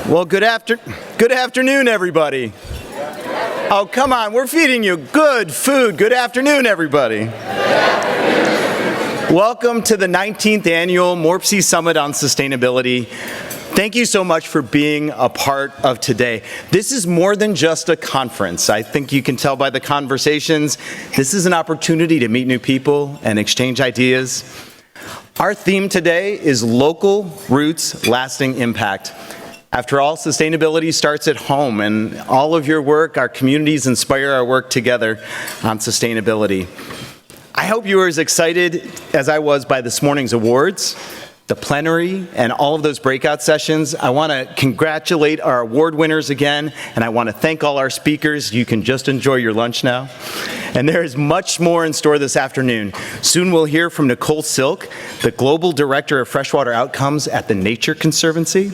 Well, good afternoon, everybody. Oh, come on, we're feeding you good food. Good afternoon, everybody. Welcome to the 19th Annual MORPC Summit on Sustainability. Thank you so much for being a part of today. This is more than just a conference. I think you can tell by the conversations. This is an opportunity to meet new people and exchange ideas. Our theme today is Local Roots, Lasting Impact. After all, sustainability starts at home, and all of your work, our communities inspire our work together on sustainability. I hope you are as excited as I was by this morning's awards, the plenary, and all of those breakout sessions. I want to congratulate our award winners again, and I want to thank all our speakers. You can just enjoy your lunch now. And there is much more in store this afternoon. Soon we'll hear from Nicole Silk, the Global Director of Freshwater Outcomes at the Nature Conservancy.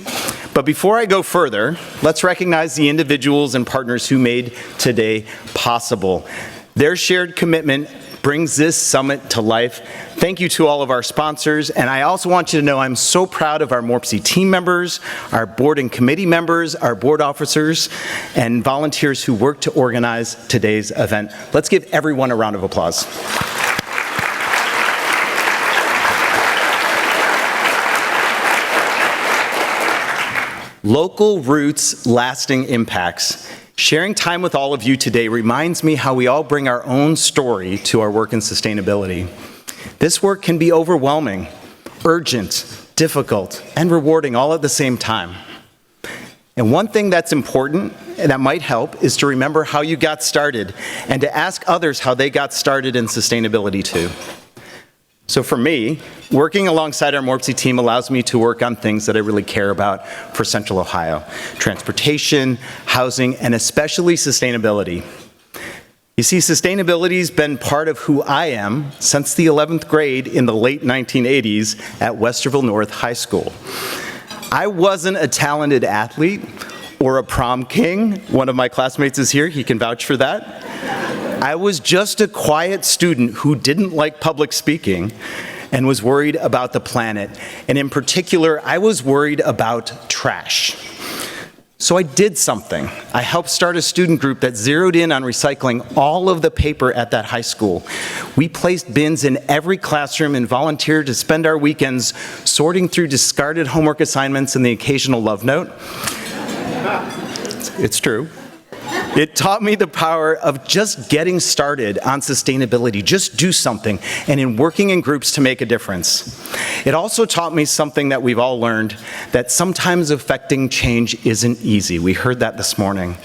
But before I go further, let's recognize the individuals and partners who made today possible. Their shared commitment brings this summit to life. Thank you to all of our sponsors, and I also want you to know I'm so proud of our MORPC team members, our board and committee members, our board officers, and volunteers who worked to organize today's event. Let's give everyone a round of applause. Local roots, lasting impacts. Sharing time with all of you today reminds me how we all bring our own story to our work in sustainability. This work can be overwhelming, urgent, difficult, and rewarding all at the same time. And one thing that's important and that might help is to remember how you got started and to ask others how they got started in sustainability too. So for me, working alongside our MORPC team allows me to work on things that I really care about for Central Ohio: transportation, housing, and especially sustainability. You see, sustainability's been part of who I am since the 11th grade in the late 1980s at Westerville North High School. I wasn't a talented athlete or a prom king. One of my classmates is here, he can vouch for that. I was just a quiet student who didn't like public speaking and was worried about the planet. And in particular, I was worried about trash. So I did something. I helped start a student group that zeroed in on recycling all of the paper at that high school. We placed bins in every classroom and volunteered to spend our weekends sorting through discarded homework assignments and the occasional love note. It's true. It taught me the power of just getting started on sustainability. Just do something, and in working in groups to make a difference. It also taught me something that we've all learned, that sometimes affecting change isn't easy. We heard that this morning.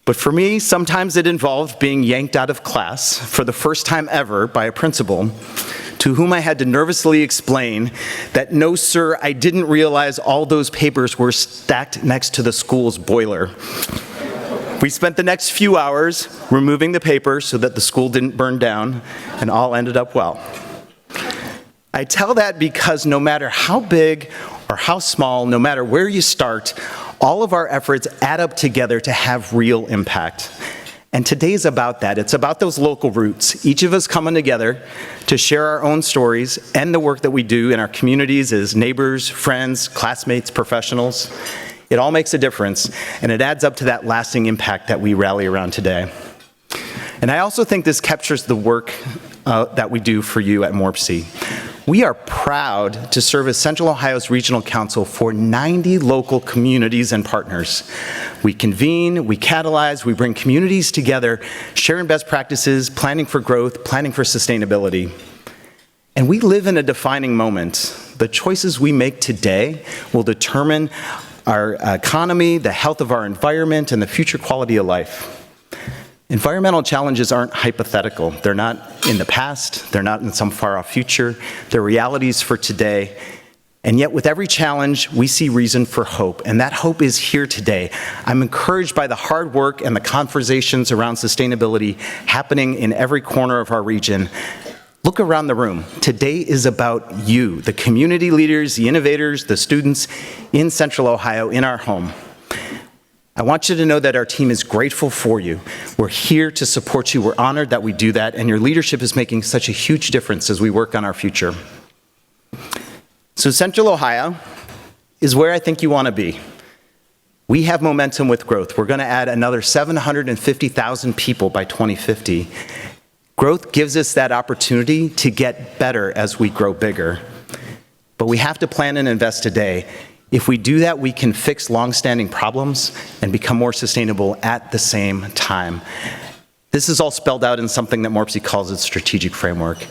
But for me, sometimes it involved being yanked out of class for the first time ever by a principal, to whom I had to nervously explain that, no, sir, I didn't realize all those papers were stacked next to the school's boiler. We spent the next few hours removing the paper so that the school didn't burn down, and all ended up well. I tell that because no matter how big or how small, no matter where you start, all of our efforts add up together to have real impact. And today's about that. It's about those local roots, each of us coming together to share our own stories and the work that we do in our communities as neighbors, friends, classmates, professionals. It all makes a difference, and it adds up to that lasting impact that we rally around today. And I also think this captures the work that we do for you at MORPC. We are proud to serve as Central Ohio's Regional Council for 90 local communities and partners. We convene, we catalyze, we bring communities together, sharing best practices, planning for growth, planning for sustainability. And we live in a defining moment. The choices we make today will determine our economy, the health of our environment, and the future quality of life. Environmental challenges aren't hypothetical. They're not in the past. They're not in some far-off future. They're realities for today. And yet, with every challenge, we see reason for hope, and that hope is here today. I'm encouraged by the hard work and the conversations around sustainability happening in every corner of our region. Look around the room. Today is about you, the community leaders, the innovators, the students in Central Ohio, in our home. I want you to know that our team is grateful for you. We're here to support you. We're honored that we do that, and your leadership is making such a huge difference as we work on our future. So Central Ohio is where I think you want to be. We have momentum with growth. We're going to add another 750,000 people by 2050. Growth gives us that opportunity to get better as we grow bigger. But we have to plan and invest today. If we do that, we can fix long-standing problems and become more sustainable at the same time. This is all spelled out in something that Morpsey calls its strategic framework.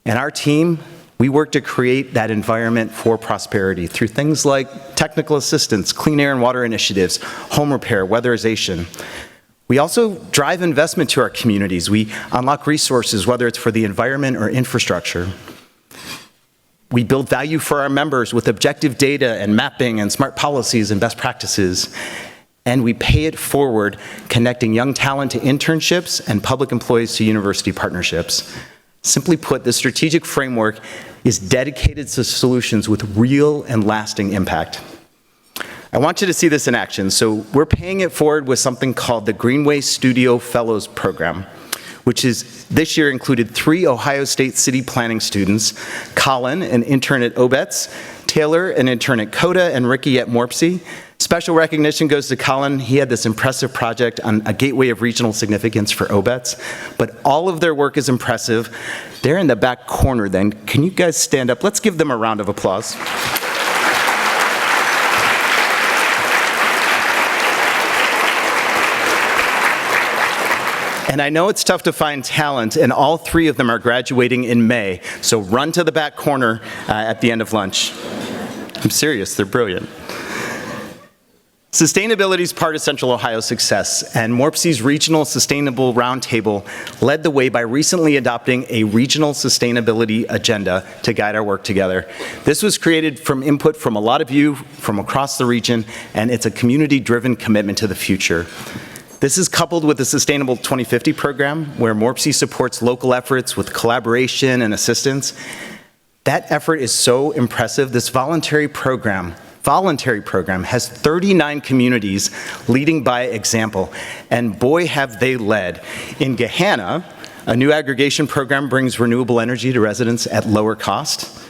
And our team, we work to create that environment for prosperity through things like technical assistance, clean air and water initiatives, home repair, weatherization. We also drive investment to our communities. We unlock resources, whether it's for the environment or infrastructure. We build value for our members with objective data and mapping and smart policies and best practices. And we pay it forward, connecting young talent to internships and public employees to university partnerships. Simply put, the strategic framework is dedicated to solutions with real and lasting impact. I want you to see this in action. So we're paying it forward with something called the Greenway Studio Fellows Program, which is this year included 3 Ohio State City Planning students, Colin, an intern at OBETS, Taylor, an intern at CODA, and Ricky at Morpsey. Special recognition goes to Colin. He had this impressive project on a gateway of regional significance for OBETS, but all of their work is impressive. They're in the back corner then. Can you guys stand up? Let's give them a round of applause. And I know it's tough to find talent, and all 3 of them are graduating in May, so run to the back corner at the end of lunch. I'm serious, they're brilliant. Sustainability is part of Central Ohio's success, and Morpsey's Regional Sustainable Roundtable led the way by recently adopting a regional sustainability agenda to guide our work together. This was created from input from a lot of you from across the region, and it's a community-driven commitment to the future. This is coupled with the Sustainable 2050 program, where Morpsey supports local efforts with collaboration and assistance. That effort is so impressive. This voluntary program has 39 communities leading by example, and boy have they led. In Gahanna, a new aggregation program brings renewable energy to residents at lower cost.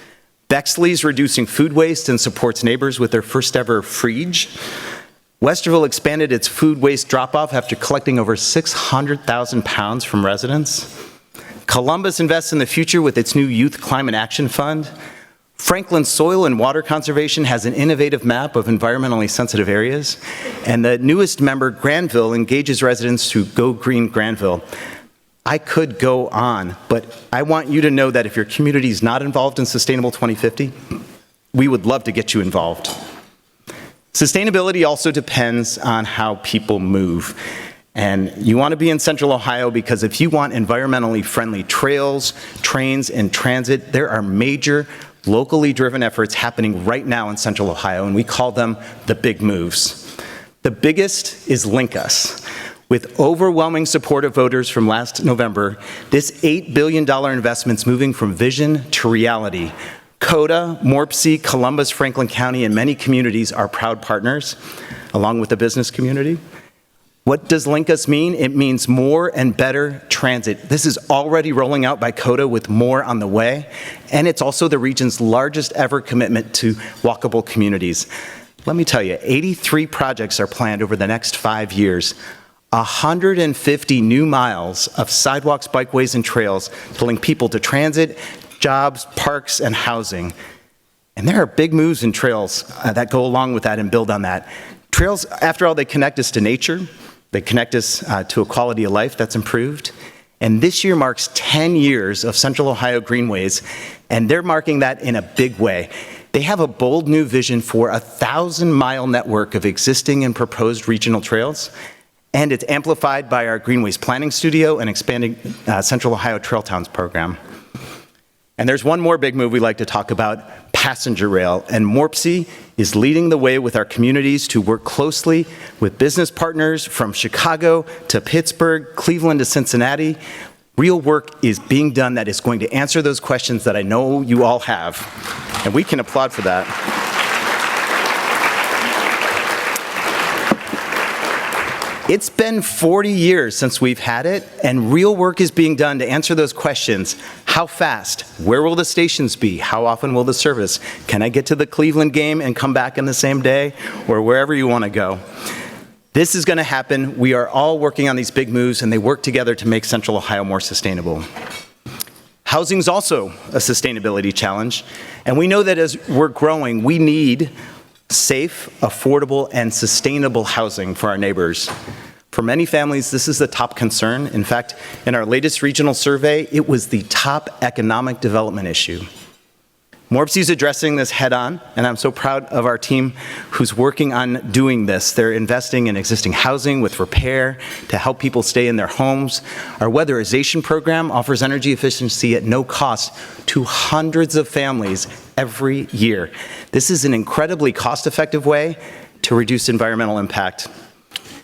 Bexley's reducing food waste and supports neighbors with their first ever Freege. Westerville expanded its food waste drop-off after collecting over 600,000 pounds from residents. Columbus invests in the future with its new Youth Climate Action Fund. Franklin Soil and Water Conservation has an innovative map of environmentally sensitive areas. And the newest member, Granville, engages residents to Go Green Granville. I could go on, but I want you to know that if your community is not involved in Sustainable 2050, we would love to get you involved. Sustainability also depends on how people move. And you want to be in Central Ohio because if you want environmentally friendly trails, trains, and transit, there are major locally driven efforts happening right now in Central Ohio, and we call them the big moves. The biggest is Link Us. With overwhelming support of voters from last November, this $8 billion investment's moving from vision to reality. CODA, Morpsey, Columbus, Franklin County, and many communities are proud partners, along with the business community. What does Link Us mean? It means more and better transit. This is already rolling out by CODA with more on the way, and it's also the region's largest ever commitment to walkable communities. Let me tell you, 83 projects are planned over the next 5 years. 150 new miles of sidewalks, bikeways, and trails to link people to transit, jobs, parks, and housing. And there are big moves in trails that go along with that and build on that. Trails, after all, they connect us to nature. They connect us to a quality of life that's improved. And this year marks 10 years of Central Ohio Greenways, and they're marking that in a big way. They have a bold new vision for a 1,000-mile network of existing and proposed regional trails, and it's amplified by our Greenways Planning Studio and expanding Central Ohio Trail Towns program. And there's one more big move we like to talk about, passenger rail. And Morpsey is leading the way with our communities to work closely with business partners from Chicago to Pittsburgh, Cleveland to Cincinnati. Real work is being done that is going to answer those questions that I know you all have. And we can applaud for that. It's been 40 years since we've had it, and real work is being done to answer those questions. How fast? Where will the stations be? How often will the service? Can I get to the Cleveland game and come back in the same day? Or wherever you want to go. This is going to happen. We are all working on these big moves, and they work together to make Central Ohio more sustainable. Housing is also a sustainability challenge, and we know that as we're growing, we need safe, affordable, and sustainable housing for our neighbors. For many families, this is the top concern. In fact, in our latest regional survey, it was the top economic development issue. MORPC is addressing this head-on, and I'm so proud of our team who's working on doing this. They're investing in existing housing with repair to help people stay in their homes. Our weatherization program offers energy efficiency at no cost to hundreds of families every year. This is an incredibly cost-effective way to reduce environmental impact.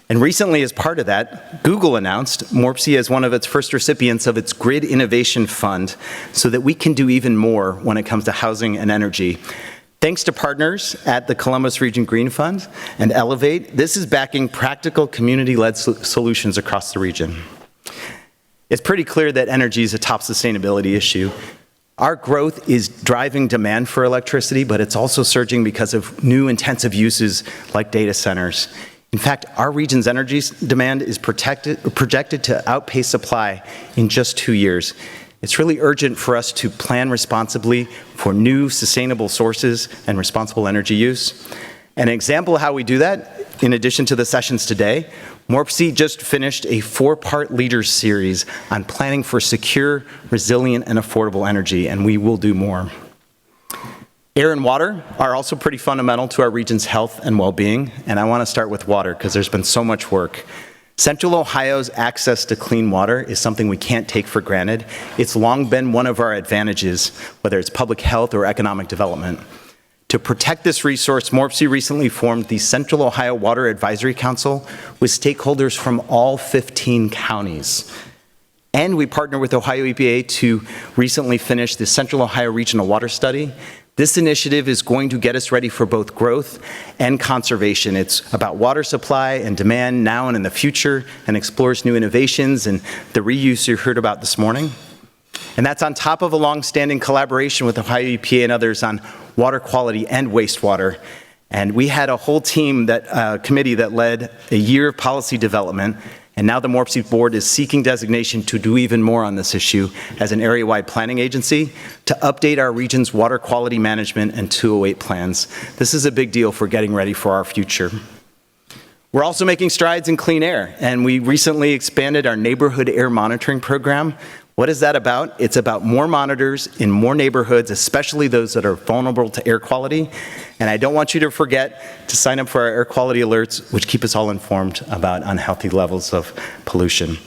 And recently, as part of that, Google announced MORPC as one of its first recipients of its Grid Innovation Fund so that we can do even more when it comes to housing and energy. Thanks to partners at the Columbus Region Green Fund and Elevate, this is backing practical community-led solutions across the region. It's pretty clear that energy is a top sustainability issue. Our growth is driving demand for electricity, but it's also surging because of new intensive uses like data centers. In fact, our region's energy demand is projected to outpace supply in just 2 years. It's really urgent for us to plan responsibly for new sustainable sources and responsible energy use. An example of how we do that, in addition to the sessions today, MORPC just finished a 4-part leaders series on planning for secure, resilient, and affordable energy, and we will do more. Air and water are also pretty fundamental to our region's health and well-being, and I want to start with water because there's been so much work. Central Ohio's access to clean water is something we can't take for granted. It's long been one of our advantages, whether it's public health or economic development. To protect this resource, MORPC recently formed the Central Ohio Water Advisory Council with stakeholders from all 15 counties. And we partnered with Ohio EPA to recently finish the Central Ohio Regional Water Study. This initiative is going to get us ready for both growth and conservation. It's about water supply and demand now and in the future, and explores new innovations and the reuse you heard about this morning. And that's on top of a long-standing collaboration with Ohio EPA and others on water quality and wastewater. And we had a whole team, committee that led a year of policy development. And now the MORPC board is seeking designation to do even more on this issue as an area-wide planning agency to update our region's water quality management and 208 plans. This is a big deal for getting ready for our future. We're also making strides in clean air, and we recently expanded our neighborhood air monitoring program. What is that about? It's about more monitors in more neighborhoods, especially those that are vulnerable to air quality. And I don't want you to forget to sign up for our air quality alerts, which keep us all informed about unhealthy levels of pollution.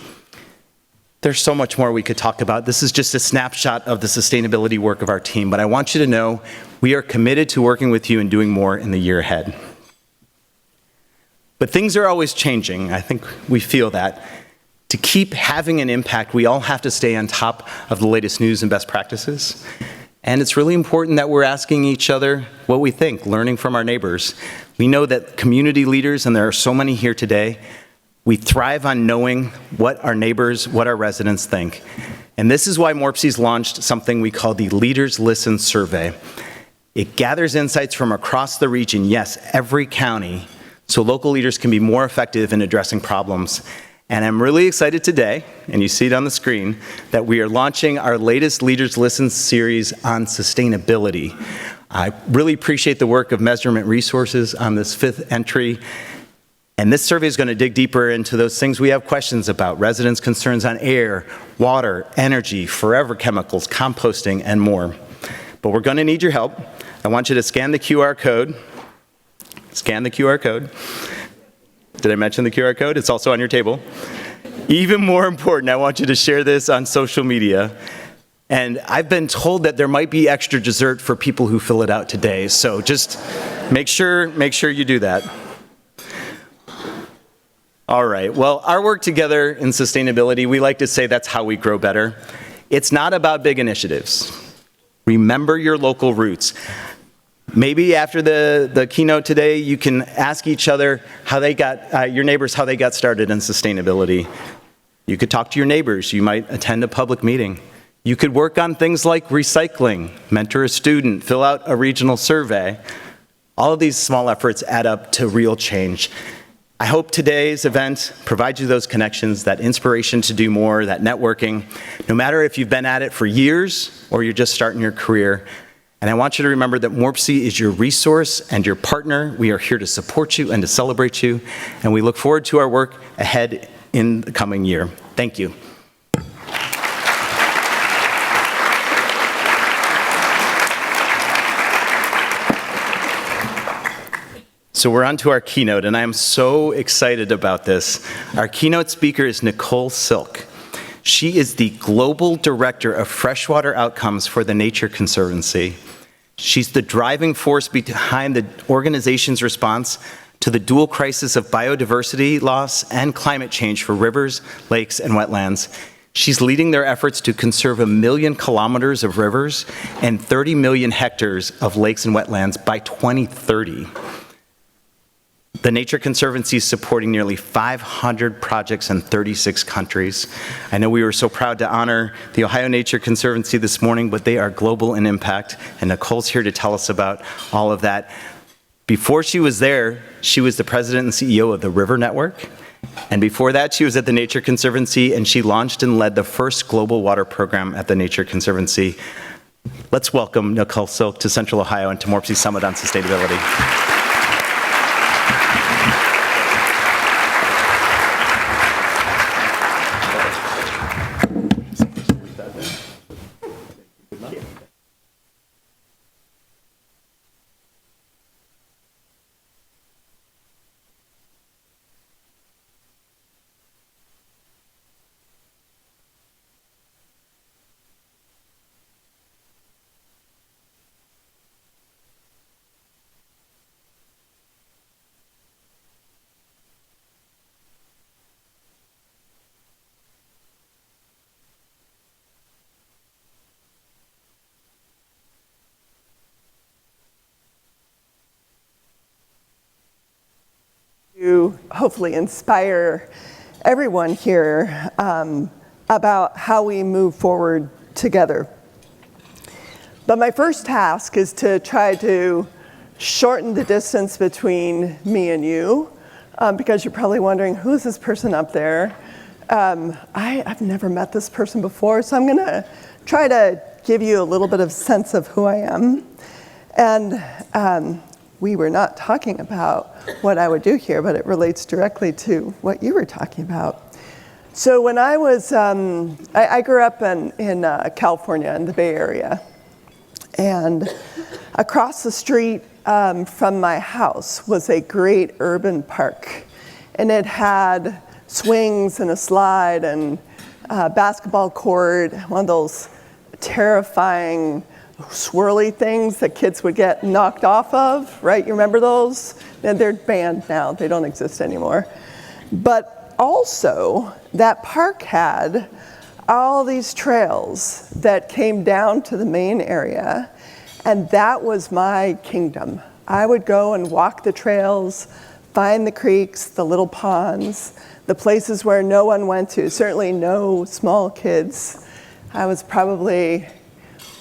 There's so much more we could talk about. This is just a snapshot of the sustainability work of our team, but I want you to know we are committed to working with you and doing more in the year ahead. But things are always changing. I think we feel that. To keep having an impact, we all have to stay on top of the latest news and best practices. And it's really important that we're asking each other what we think, learning from our neighbors. We know that community leaders, and there are so many here today, we thrive on knowing what our neighbors, what our residents think. And this is why MORPC's launched something we call the Leaders Listen Survey. It gathers insights from across the region, yes, every county, so local leaders can be more effective in addressing problems. And I'm really excited today, and you see it on the screen, that we are launching our latest Leaders Listen series on sustainability. I really appreciate the work of Measurement Resources on this 5th entry. And this survey is going to dig deeper into those things we have questions about, residents' concerns on air, water, energy, forever chemicals, composting, and more. But we're going to need your help. I want you to scan the QR code. Scan the QR code. Did I mention the QR code? It's also on your table. Even more important, I want you to share this on social media. And I've been told that there might be extra dessert for people who fill it out today. So just make sure you do that. All right, well, our work together in sustainability, we like to say that's how we grow better. It's not about big initiatives. Remember your local roots. Maybe after the keynote today, you can ask each other how they got, your neighbors, how they got started in sustainability. You could talk to your neighbors. You might attend a public meeting. You could work on things like recycling, mentor a student, fill out a regional survey. All of these small efforts add up to real change. I hope today's event provides you those connections, that inspiration to do more, that networking, no matter if you've been at it for years or you're just starting your career. And I want you to remember that MORPC is your resource and your partner. We are here to support you and to celebrate you, and we look forward to our work ahead in the coming year. Thank you. So we're on to our keynote, and I am so excited about this. Our keynote speaker is Nicole Silk. She is the Global Director of Freshwater Outcomes for the Nature Conservancy. She's the driving force behind the organization's response to the dual crisis of biodiversity loss and climate change for rivers, lakes, and wetlands. She's leading their efforts to conserve 1 million kilometers of rivers and 30 million hectares of lakes and wetlands by 2030. The Nature Conservancy is supporting nearly 500 projects in 36 countries. I know we were so proud to honor the Ohio Nature Conservancy this morning, but they are global in impact, and Nicole's here to tell us about all of that. Before she was there, she was the president and CEO of the River Network, and before that, she was at the Nature Conservancy, and she launched and led the first global water program at the Nature Conservancy. Let's welcome Nicole Silk to Central Ohio and to MORPC Summit on Sustainability. To hopefully inspire everyone here about how we move forward together. But my first task is to try to shorten the distance between me and you, because you're probably wondering, who is this person up there? I've never met this person before, so I'm gonna try to give you a little bit of sense of who I am. And we were not talking about what I would do here, but it relates directly to what you were talking about. So when I was, I grew up in California, in the Bay Area. And across the street from my house was a great urban park. And it had swings and a slide and a basketball court, one of those terrifying swirly things that kids would get knocked off of, right? You remember those? They're banned now, they don't exist anymore. But also, that park had all these trails that came down to the main area, and that was my kingdom. I would go and walk the trails, find the creeks, the little ponds, the places where no one went to, certainly no small kids. I was probably,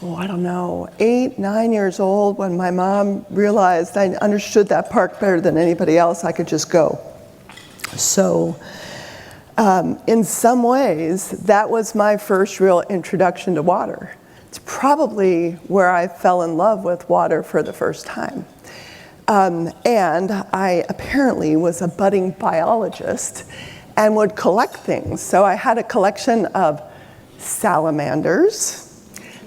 I don't know, 8, 9 years old when my mom realized I understood that park better than anybody else. I could just go. So in some ways, that was my first real introduction to water. It's probably where I fell in love with water for the first time. And I apparently was a budding biologist and would collect things. So I had a collection of salamanders,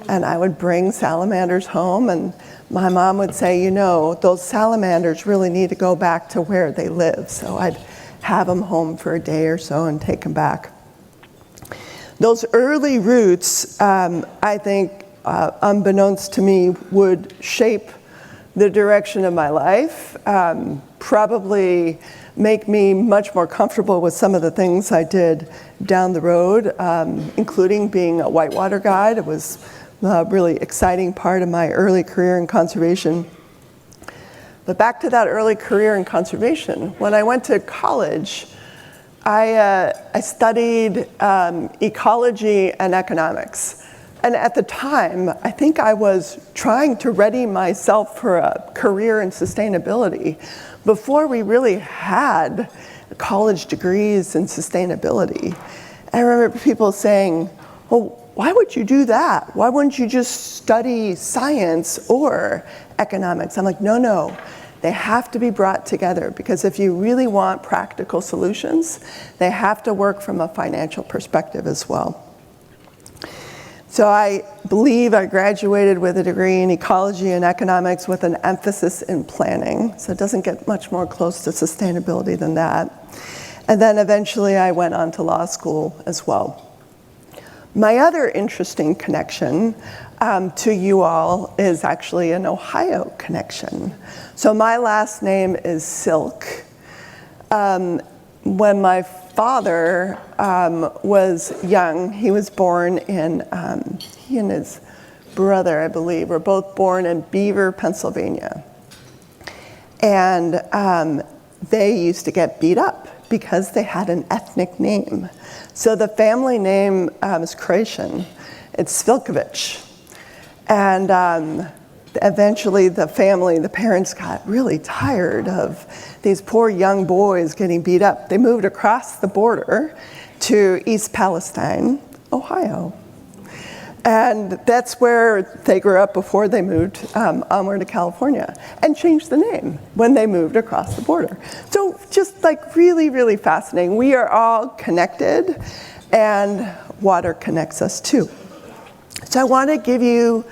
and I would bring salamanders home, and my mom would say, you know, those salamanders really need to go back to where they live. So I'd have them home for a day or so and take them back. Those early roots, I think, unbeknownst to me, would shape the direction of my life, probably make me much more comfortable with some of the things I did down the road, including being a whitewater guide. It was a really exciting part of my early career in conservation. But back to that early career in conservation, when I went to college, I studied ecology and economics. And at the time, I think I was trying to ready myself for a career in sustainability before we really had college degrees in sustainability. I remember people saying, well, why would you do that? Why wouldn't you just study science or economics? I'm like, no. They have to be brought together, because if you really want practical solutions, they have to work from a financial perspective as well. So I believe I graduated with a degree in ecology and economics with an emphasis in planning. So it doesn't get much more close to sustainability than that. And then eventually I went on to law school as well. My other interesting connection to you all is actually an Ohio connection. So my last name is Silk. When my father was young, he was born in, he and his brother, I believe, were both born in Beaver, Pennsylvania. And they used to get beat up because they had an ethnic name. So the family name is Croatian. It's Svilkovic. And eventually the parents got really tired of these poor young boys getting beat up. They moved across the border to East Palestine, Ohio. And that's where they grew up before they moved onward to California, and changed the name when they moved across the border. So just like really, really fascinating. We are all connected, and water connects us too. So I want to give you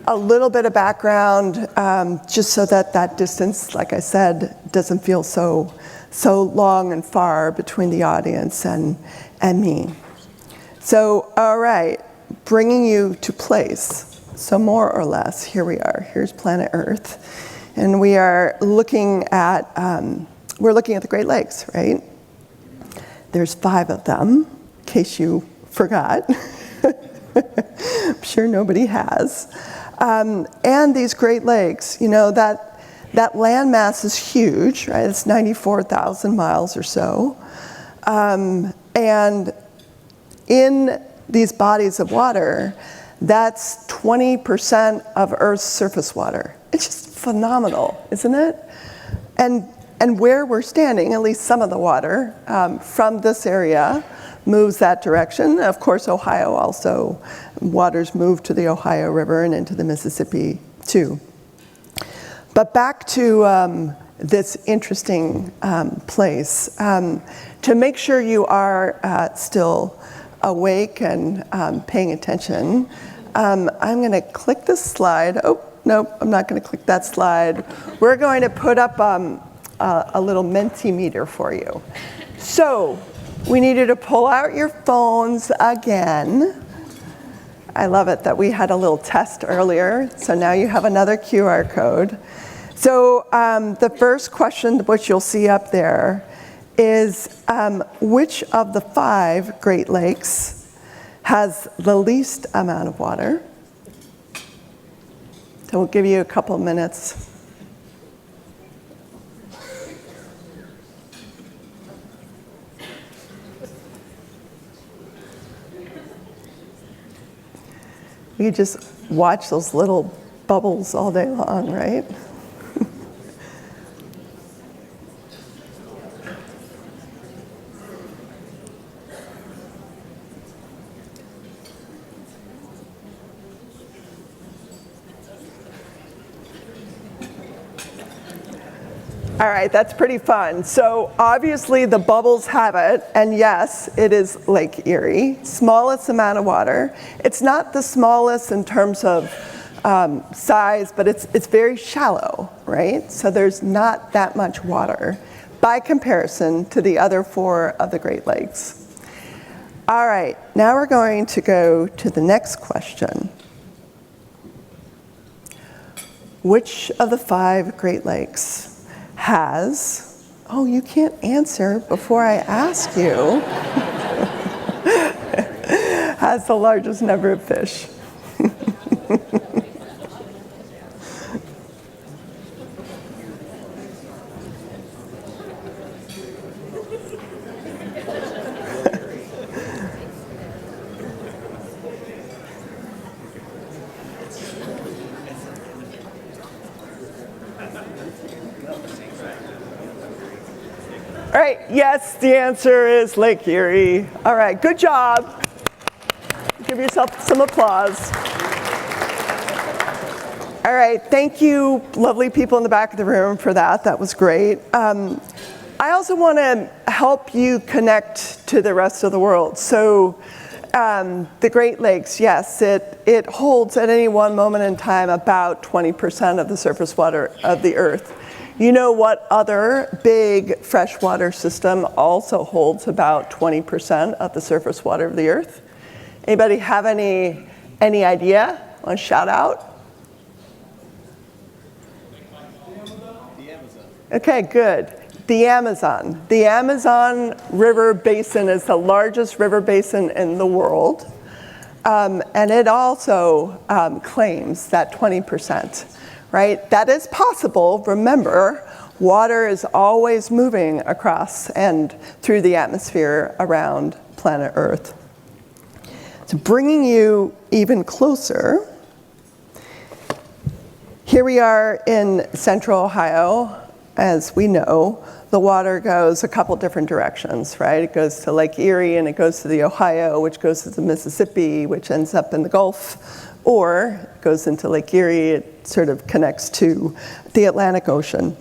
a little bit of background, just so that distance, like I said, doesn't feel so long and far between the audience and me. So, all right, bringing you to place. So more or less, here we are. Here's planet Earth, and we are looking at the Great Lakes, right? There's 5 of them, in case you forgot. I'm sure nobody has. And these Great Lakes, you know, that landmass is huge, right? It's 94,000 miles or so. And in these bodies of water, that's 20% of Earth's surface water. It's just phenomenal, isn't it? And where we're standing, at least some of the water from this area moves that direction. Of course, Ohio also, waters move to the Ohio River and into the Mississippi too. But back to this interesting place. To make sure you are still awake and paying attention, I'm going to click this slide. Oh, no, I'm not going to click that slide. We're going to put up a little Mentimeter for you. So we need you to pull out your phones again. I love it that we had a little test earlier, so now you have another QR code. So the first question, which you'll see up there, is which of the 5 Great Lakes has the least amount of water? So we'll give you a couple minutes. You just watch those little bubbles all day long, right? All right, that's pretty fun. So obviously the bubbles have it, and yes, it is Lake Erie. Smallest amount of water. It's not the smallest in terms of size, but it's very shallow, right? So there's not that much water by comparison to the other 4 of the Great Lakes. All right, now we're going to go to the next question. Which of the 5 Great Lakes has, oh, you can't answer before I ask you, has the largest number of fish? All right, yes, the answer is Lake Erie. All right, good job. Give yourself some applause. All right, thank you, lovely people in the back of the room, for that. That was great. I also want to help you connect to the rest of the world. So the Great Lakes, yes, it holds at any one moment in time about 20% of the surface water of the Earth. You know what other big freshwater system also holds about 20% of the surface water of the Earth? Anybody have any idea? Want to shout out? Okay, good. The Amazon. The Amazon River Basin is the largest river basin in the world. And it also claims that 20%, right? That is possible. Remember, water is always moving across and through the atmosphere around planet Earth. So bringing you even closer, here we are in central Ohio. As we know, the water goes a couple different directions, right? It goes to Lake Erie, and it goes to the Ohio, which goes to the Mississippi, which ends up in the Gulf, or it goes into Lake Erie. It sort of connects to the Atlantic Ocean.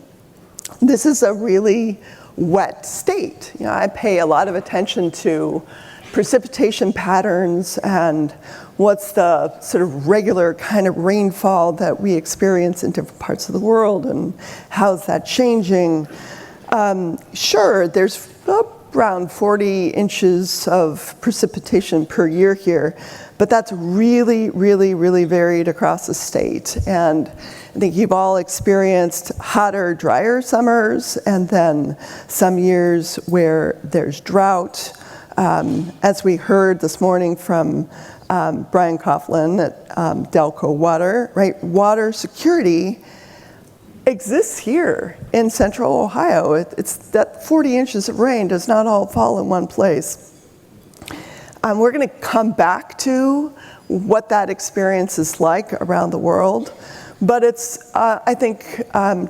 This is a really wet state. You know, I pay a lot of attention to precipitation patterns and what's the sort of regular kind of rainfall that we experience in different parts of the world, and how's that changing. Sure, there's around 40 inches of precipitation per year here, but that's really, really, really varied across the state. And I think you've all experienced hotter, drier summers, and then some years where there's drought. As we heard this morning from Brian Coughlin at Delco Water, right? Water security exists here in central Ohio. It's that 40 inches of rain does not all fall in one place. We're going to come back to what that experience is like around the world. But it's, I think,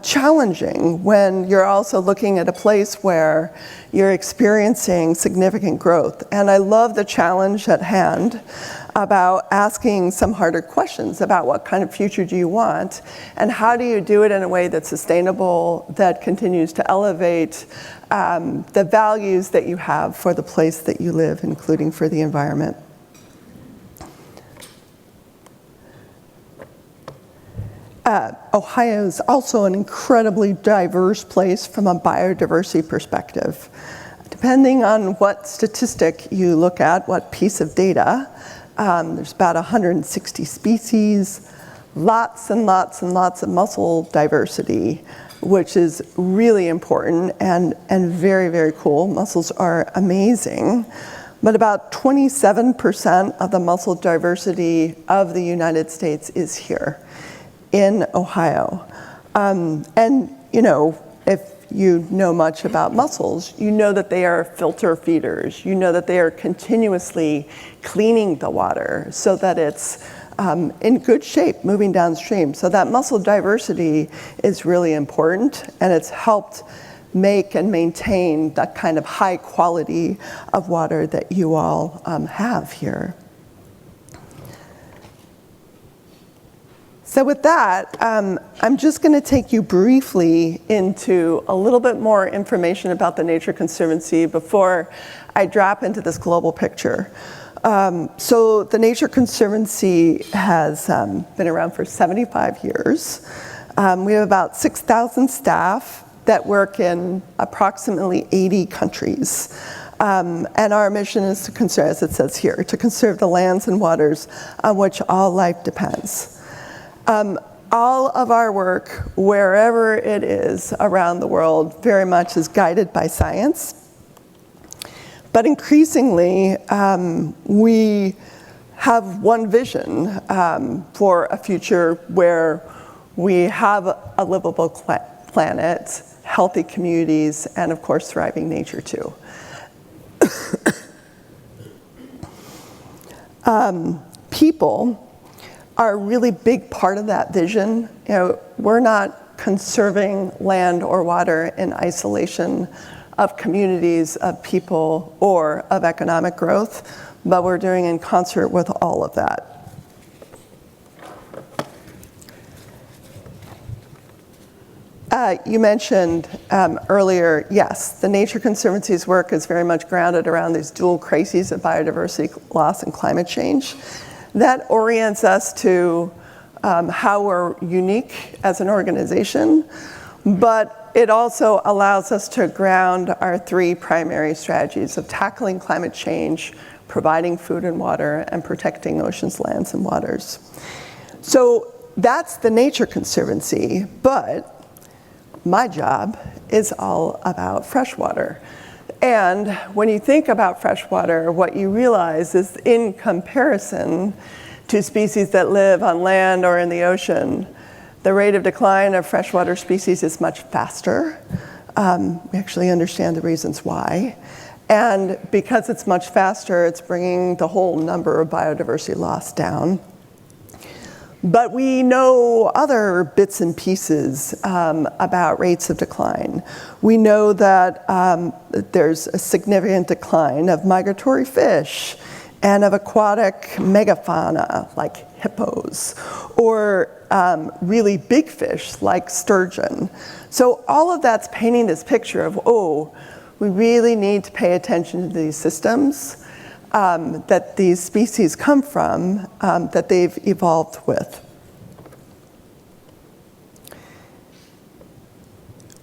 challenging when you're also looking at a place where you're experiencing significant growth. And I love the challenge at hand about asking some harder questions about what kind of future do you want, and how do you do it in a way that's sustainable, that continues to elevate the values that you have for the place that you live, including for the environment. Ohio is also an incredibly diverse place from a biodiversity perspective. Depending on what statistic you look at, what piece of data, there's about 160 species, lots and lots and lots of mussel diversity, which is really important and very, very cool. Mussels are amazing. But about 27% of the mussel diversity of the United States is here in Ohio. And, you know, if you know much about mussels, you know that they are filter feeders. You know that they are continuously cleaning the water so that it's in good shape moving downstream. So that mussel diversity is really important, and it's helped make and maintain that kind of high quality of water that you all have here. So with that, I'm just going to take you briefly into a little bit more information about the Nature Conservancy before I drop into this global picture. So the Nature Conservancy has been around for 75 years. We have about 6,000 staff that work in approximately 80 countries. And our mission is to conserve, as it says here, to conserve the lands and waters on which all life depends. All of our work, wherever it is around the world, very much is guided by science. But increasingly, we have one vision for a future where we have a livable planet, healthy communities, and of course, thriving nature too. People are a really big part of that vision. You know, we're not conserving land or water in isolation of communities, of people, or of economic growth, but we're doing in concert with all of that. You mentioned earlier, yes, the Nature Conservancy's work is very much grounded around these dual crises of biodiversity loss and climate change. That orients us to how we're unique as an organization, but it also allows us to ground our three primary strategies of tackling climate change, providing food and water, and protecting oceans, lands, and waters. So that's the Nature Conservancy, but my job is all about freshwater. And when you think about freshwater, what you realize is in comparison to species that live on land or in the ocean, the rate of decline of freshwater species is much faster. We actually understand the reasons why. And because it's much faster, it's bringing the whole number of biodiversity loss down. But we know other bits and pieces about rates of decline. We know that there's a significant decline of migratory fish and of aquatic megafauna like hippos, or really big fish like sturgeon. So all of that's painting this picture of, oh, we really need to pay attention to these systems that these species come from, that they've evolved with.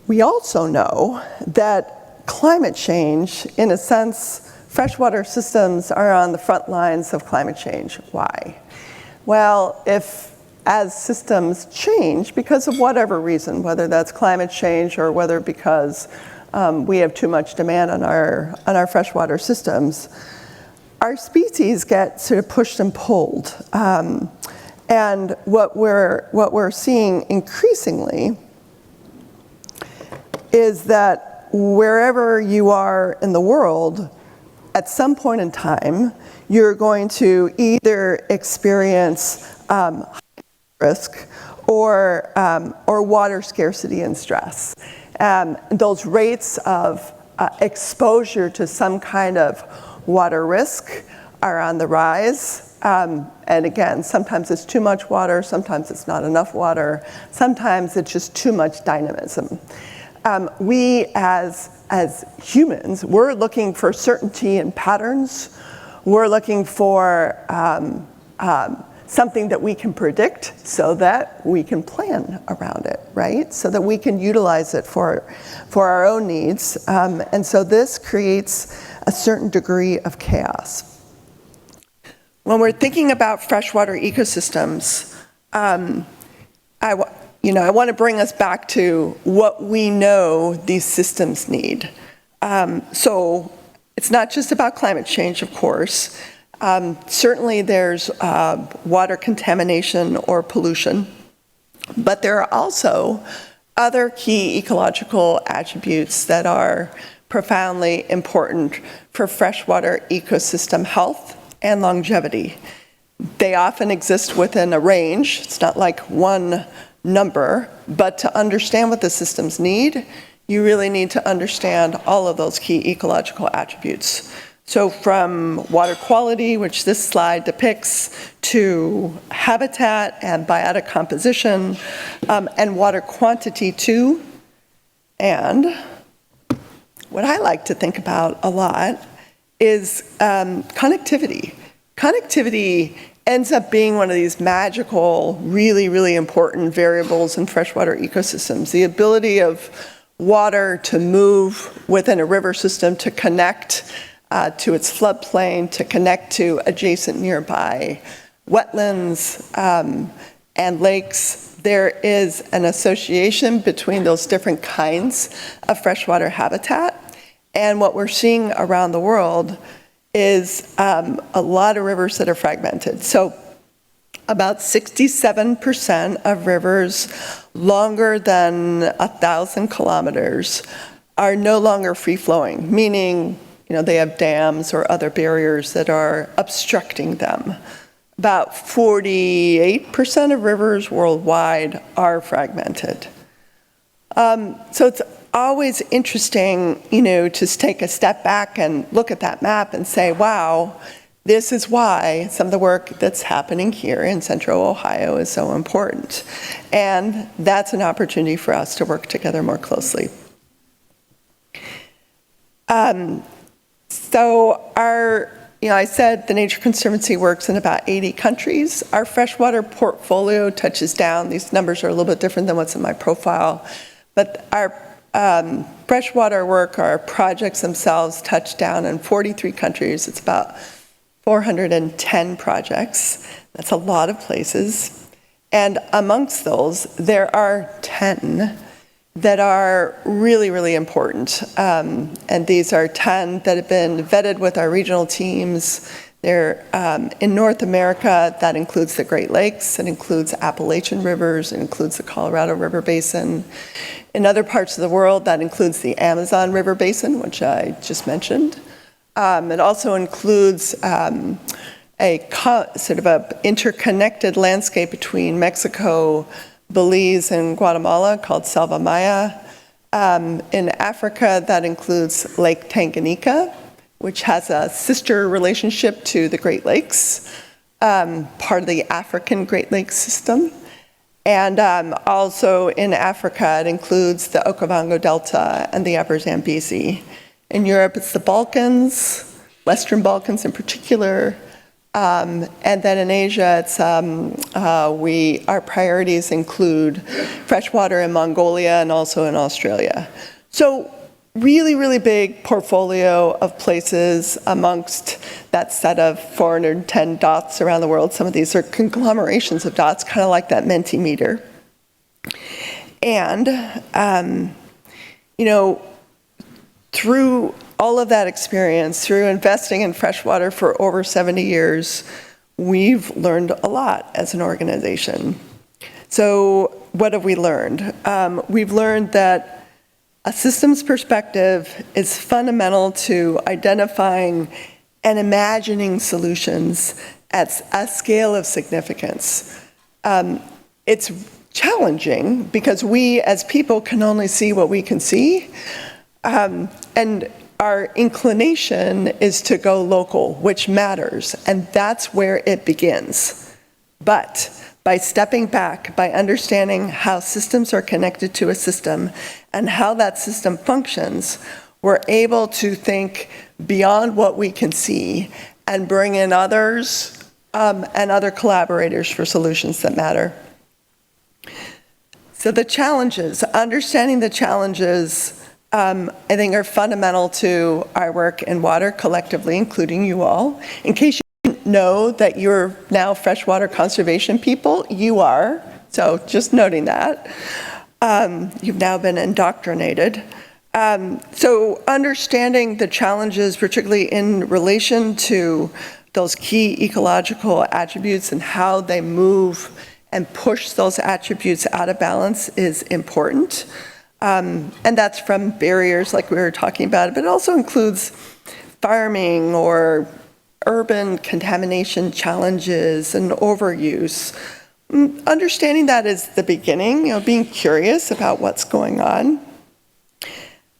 We also know that climate change, in a sense, freshwater systems are on the front lines of climate change. Why? Well, as systems change, because of whatever reason, whether that's climate change or whether because we have too much demand on our freshwater systems, our species get sort of pushed and pulled. And what we're seeing increasingly is that wherever you are in the world, at some point in time, you're going to either experience risk or water scarcity and stress. Those rates of exposure to some kind of water risk are on the rise. And again, sometimes it's too much water, sometimes it's not enough water, sometimes it's just too much dynamism. We as humans, we're looking for certainty and patterns. We're looking for something that we can predict so that we can plan around it, right? So that we can utilize it for our own needs. And so this creates a certain degree of chaos. When we're thinking about freshwater ecosystems, I want to bring us back to what we know these systems need. So it's not just about climate change, of course. Certainly there's water contamination or pollution, but there are also other key ecological attributes that are profoundly important for freshwater ecosystem health and longevity. They often exist within a range. It's not like one number, but to understand what the systems need, you really need to understand all of those key ecological attributes. So from water quality, which this slide depicts, to habitat and biotic composition, and water quantity too. And what I like to think about a lot is connectivity. Connectivity ends up being one of these magical, really, really important variables in freshwater ecosystems. The ability of water to move within a river system, to connect to its floodplain, to connect to adjacent nearby wetlands and lakes. There is an association between those different kinds of freshwater habitat. And what we're seeing around the world is a lot of rivers that are fragmented. So about 67% of rivers longer than 1,000 kilometers are no longer free-flowing, meaning they have dams or other barriers that are obstructing them. About 48% of rivers worldwide are fragmented. So it's always interesting, to take a step back and look at that map and say, wow, this is why some of the work that's happening here in Central Ohio is so important. And that's an opportunity for us to work together more closely. So I said the Nature Conservancy works in about 80 countries. Our freshwater portfolio touches down. These numbers are a little bit different than what's in my profile. But our freshwater work, our projects themselves, touch down in 43 countries. It's about 410 projects. That's a lot of places. And amongst those, there are 10 that are really, really important. And these are 10 that have been vetted with our regional teams. They're in North America, that includes the Great Lakes, it includes Appalachian rivers, it includes the Colorado River Basin. In other parts of the world, that includes the Amazon River Basin, which I just mentioned. It also includes a sort of an interconnected landscape between Mexico, Belize, and Guatemala called Selva Maya. In Africa, that includes Lake Tanganyika, which has a sister relationship to the Great Lakes, part of the African Great Lakes system. And also in Africa, it includes the Okavango Delta and the Upper Zambezi. In Europe, it's the Balkans, Western Balkans in particular. And then in Asia, it's our priorities include freshwater in Mongolia and also in Australia. So really, really big portfolio of places amongst that set of 410 dots around the world. Some of these are conglomerations of dots, kind of like that Mentimeter. And, through all of that experience, through investing in freshwater for over 70 years, we've learned a lot as an organization. So what have we learned? We've learned that a systems perspective is fundamental to identifying and imagining solutions at a scale of significance. It's challenging because we as people can only see what we can see. And our inclination is to go local, which matters, and that's where it begins. But by stepping back, by understanding how systems are connected to a system and how that system functions, we're able to think beyond what we can see and bring in others and other collaborators for solutions that matter. So the challenges, understanding the challenges, I think are fundamental to our work in water collectively, including you all. In case you didn't know that you're now freshwater conservation people, you are. So just noting that. You've now been indoctrinated. So understanding the challenges, particularly in relation to those key ecological attributes and how they move and push those attributes out of balance is important. And that's from barriers like we were talking about, but it also includes farming or urban contamination challenges and overuse. Understanding that is the beginning, being curious about what's going on.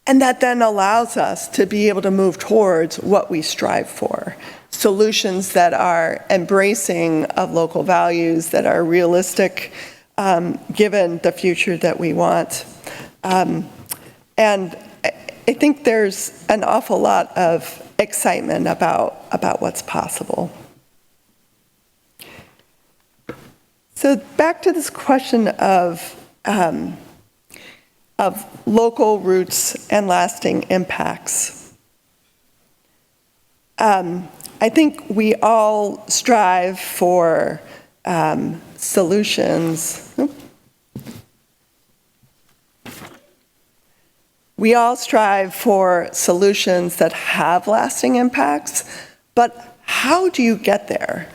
And that then allows us to be able to move towards what we strive for. Solutions that are embracing of local values, that are realistic, given the future that we want. And I think there's an awful lot of excitement about what's possible. So back to this question of local roots and lasting impacts. I think we all strive for solutions. We all strive for solutions that have lasting impacts, but how do you get there?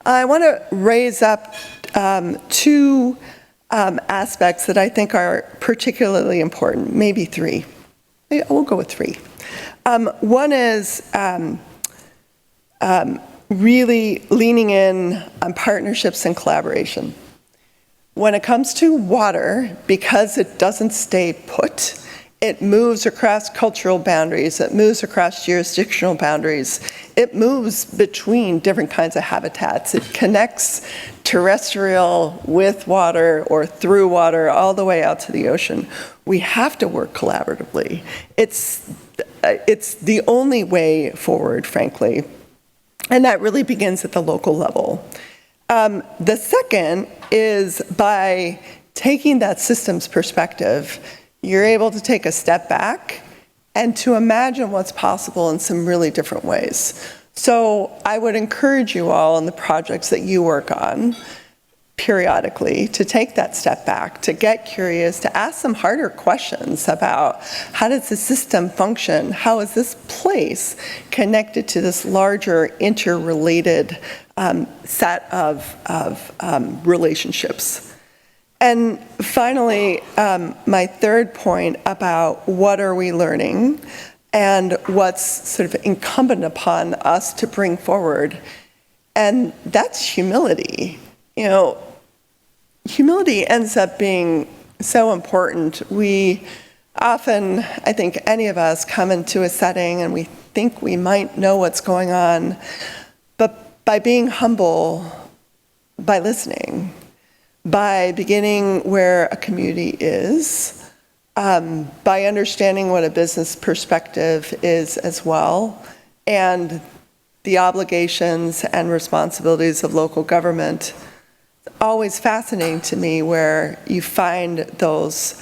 I want to raise up two aspects that I think are particularly important, maybe three. We'll go with three. One is really leaning in on partnerships and collaboration. When it comes to water, because it doesn't stay put, It moves across cultural boundaries. It moves across jurisdictional boundaries. It moves between different kinds of habitats. It connects terrestrial with water or through water all the way out to the ocean. We have to work collaboratively. It's the only way forward, frankly. And that really begins at the local level. The second is by taking that systems perspective, you're able to take a step back and to imagine what's possible in some really different ways. So I would encourage you all in the projects that you work on periodically to take that step back, to get curious, to ask some harder questions about how does the system function? How is this place connected to this larger interrelated set of relationships? And finally, my third point about what are we learning and what's sort of incumbent upon us to bring forward, and that's humility. You know, humility ends up being so important. We often, I think any of us, come into a setting and we think we might know what's going on, but by being humble, by listening, by beginning where a community is, by understanding what a business perspective is as well, and the obligations and responsibilities of local government. It's always fascinating to me where you find those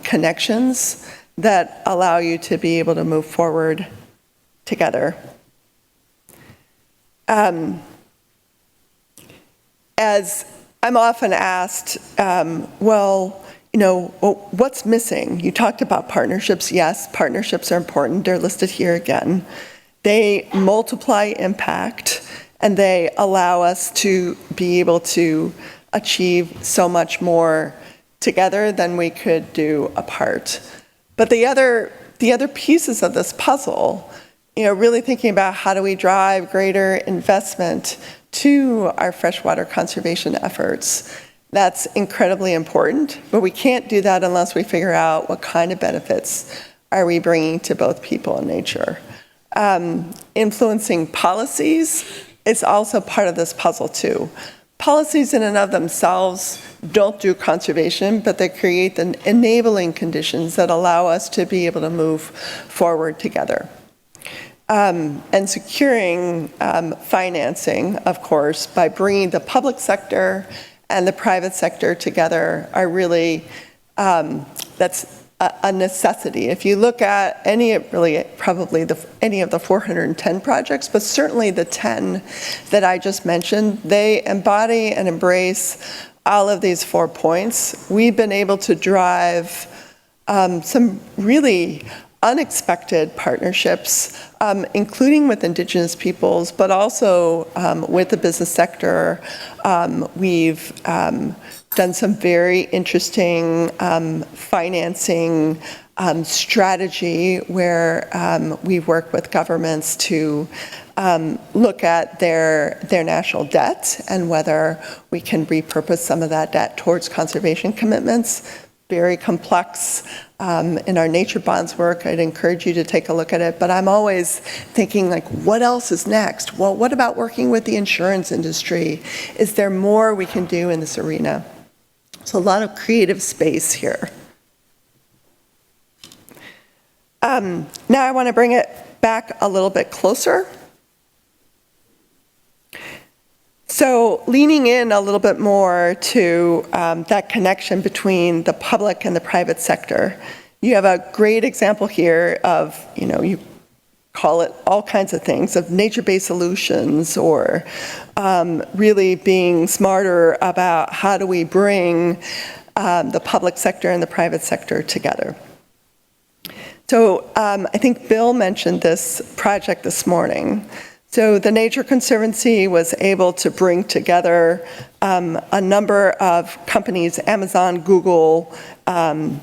connections that allow you to be able to move forward together. As I'm often asked, what's missing? You talked about partnerships. Yes, partnerships are important. They're listed here again. They multiply impact, and they allow us to be able to achieve so much more together than we could do apart. But the other pieces of this puzzle, really thinking about how do we drive greater investment to our freshwater conservation efforts. That's incredibly important, but we can't do that unless we figure out what kind of benefits are we bringing to both people and nature. Influencing policies is also part of this puzzle too. Policies in and of themselves don't do conservation, but they create the enabling conditions that allow us to be able to move forward together. And securing financing, of course, by bringing the public sector and the private sector together are really, that's a necessity. If you look at any of the 410 projects, but certainly the 10 that I just mentioned, they embody and embrace all of these 4 points. We've been able to drive some really unexpected partnerships, including with Indigenous peoples, but also with the business sector. We've done some very interesting financing strategy where we work with governments to look at their national debt and whether we can repurpose some of that debt towards conservation commitments. Very complex. In our nature bonds work, I'd encourage you to take a look at it, but I'm always thinking, like, what else is next? Well, what about working with the insurance industry? Is there more we can do in this arena? So a lot of creative space here. Now I want to bring it back a little bit closer. So leaning in a little bit more to that connection between the public and the private sector. You have a great example here of, you call it all kinds of things, of nature-based solutions, or really being smarter about how do we bring the public sector and the private sector together. So I think Bill mentioned this project this morning. So the Nature Conservancy was able to bring together a number of companies, Amazon, Google, Bath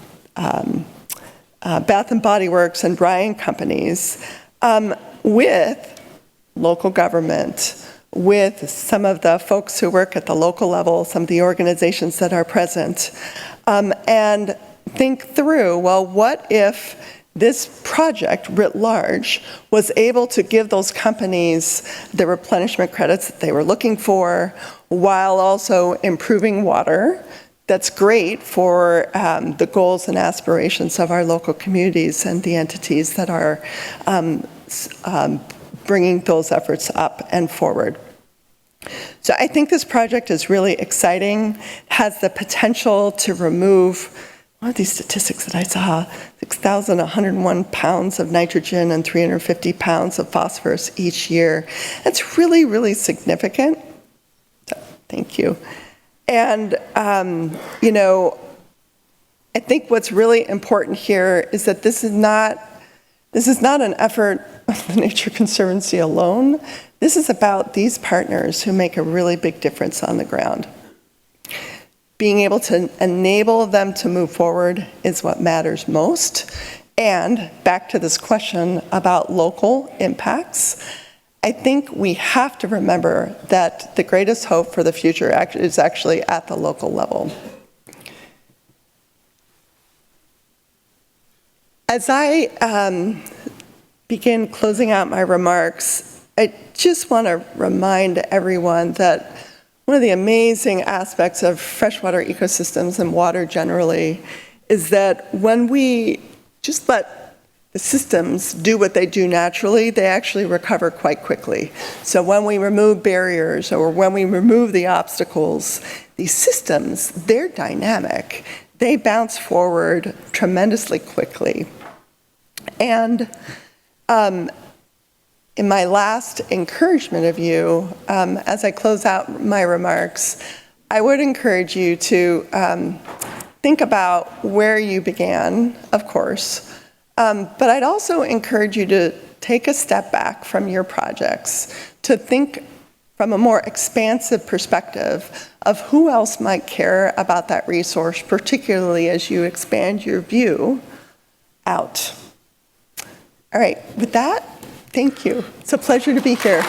and Body Works, and Ryan companies, with local government, with some of the folks who work at the local level, some of the organizations that are present. And think through, well, what if this project writ large was able to give those companies the replenishment credits that they were looking for while also improving water? That's great for the goals and aspirations of our local communities and the entities that are bringing those efforts up and forward. So I think this project is really exciting, has the potential to remove, one of these statistics that I saw, 6,101 pounds of nitrogen and 350 pounds of phosphorus each year. That's really, really significant. So, thank you. And, you know, I think what's really important here is that this is not an effort of the Nature Conservancy alone. This is about these partners who make a really big difference on the ground. Being able to enable them to move forward is what matters most. And back to this question about local impacts, I think we have to remember that the greatest hope for the future is actually at the local level. As I begin closing out my remarks, I just want to remind everyone that one of the amazing aspects of freshwater ecosystems and water generally is that when we just let the systems do what they do naturally, they actually recover quite quickly. So when we remove barriers or when we remove the obstacles, these systems, they're dynamic. They bounce forward tremendously quickly. And in my last encouragement of you, as I close out my remarks, I would encourage you to think about where you began, of course, but I'd also encourage you to take a step back from your projects, to think from a more expansive perspective of who else might care about that resource, particularly as you expand your view out. All right, with that, thank you. It's a pleasure to be here.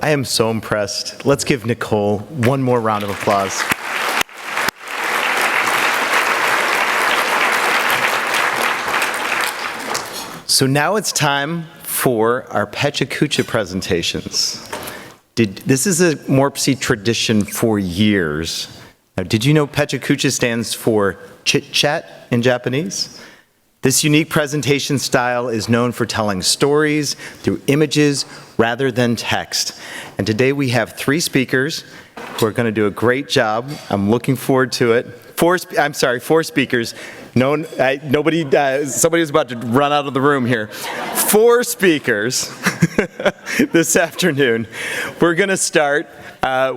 I am so impressed. Let's give Nicole one more round of applause. So now it's time for our Pechacucha presentations. This is a MORPC tradition for years. Now, did you know Pechacucha stands for chit-chat in Japanese? This unique presentation style is known for telling stories through images rather than text. And today we have three speakers who are going to do a great job. I'm looking forward to it. Four speakers. Somebody was about to run out of the room here. 4 speakers this afternoon. We're going to start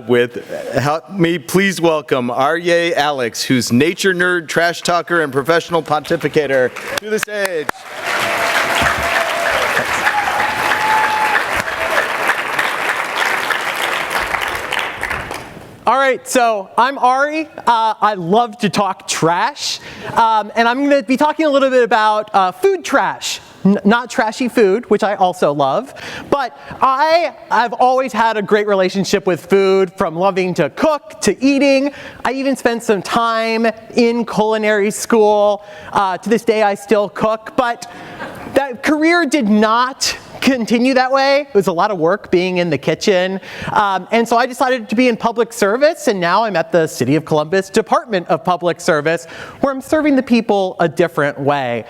with, help me please welcome Arye Alex, who's nature nerd, trash talker, and professional pontificator, to the stage. All right, so I'm Ari. I love to talk trash, and I'm going to be talking a little bit about food trash. Not trashy food, which I also love, but I've always had a great relationship with food, from loving to cook to eating. I even spent some time in culinary school. To this day, I still cook, but that career did not continue that way. It was a lot of work being in the kitchen. And so I decided to be in public service, and now I'm at the City of Columbus Department of Public Service, where I'm serving the people a different way.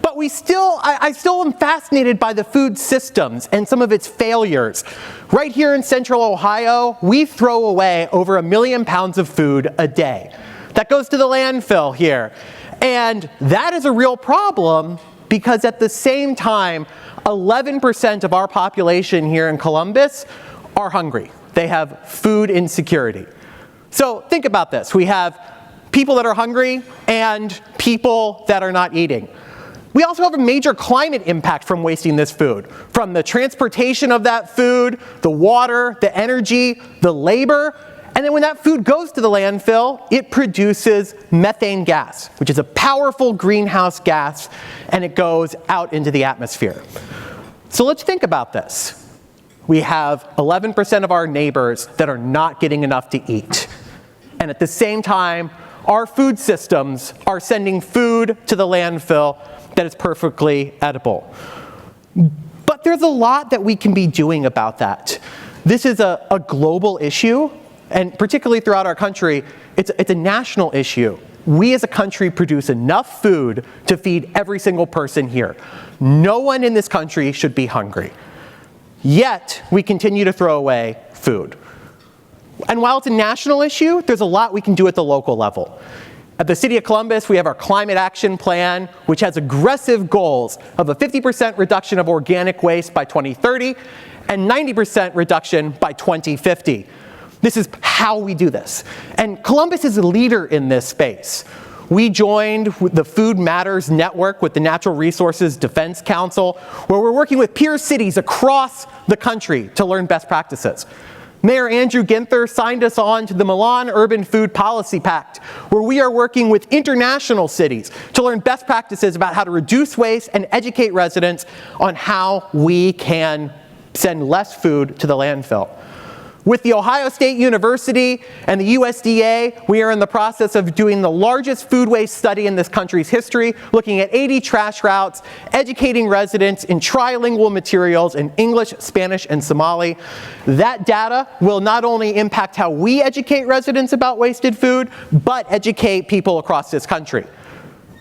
But I still am fascinated by the food systems and some of its failures. Right here in central Ohio, we throw away over 1 million pounds of food a day. That goes to the landfill here. And that is a real problem, because at the same time, 11% of our population here in Columbus are hungry. They have food insecurity. So think about this. We have people that are hungry and people that are not eating. We also have a major climate impact from wasting this food, from the transportation of that food, the water, the energy, the labor, And then when that food goes to the landfill, it produces methane gas, which is a powerful greenhouse gas, and it goes out into the atmosphere. So let's think about this. We have 11% of our neighbors that are not getting enough to eat. And at the same time, our food systems are sending food to the landfill that is perfectly edible. But there's a lot that we can be doing about that. This is a global issue, and particularly throughout our country, it's a national issue. We as a country produce enough food to feed every single person here. No one in this country should be hungry. Yet, we continue to throw away food. And while it's a national issue, there's a lot we can do at the local level. At the City of Columbus, we have our Climate Action Plan, which has aggressive goals of a 50% reduction of organic waste by 2030 and 90% reduction by 2050. This is how we do this. And Columbus is a leader in this space. We joined the Food Matters Network with the Natural Resources Defense Council, where we're working with peer cities across the country to learn best practices. Mayor Andrew Ginther signed us on to the Milan Urban Food Policy Pact, where we are working with international cities to learn best practices about how to reduce waste and educate residents on how we can send less food to the landfill. With the Ohio State University and the USDA, we are in the process of doing the largest food waste study in this country's history, looking at 80 trash routes, educating residents in trilingual materials in English, Spanish, and Somali. That data will not only impact how we educate residents about wasted food, but educate people across this country.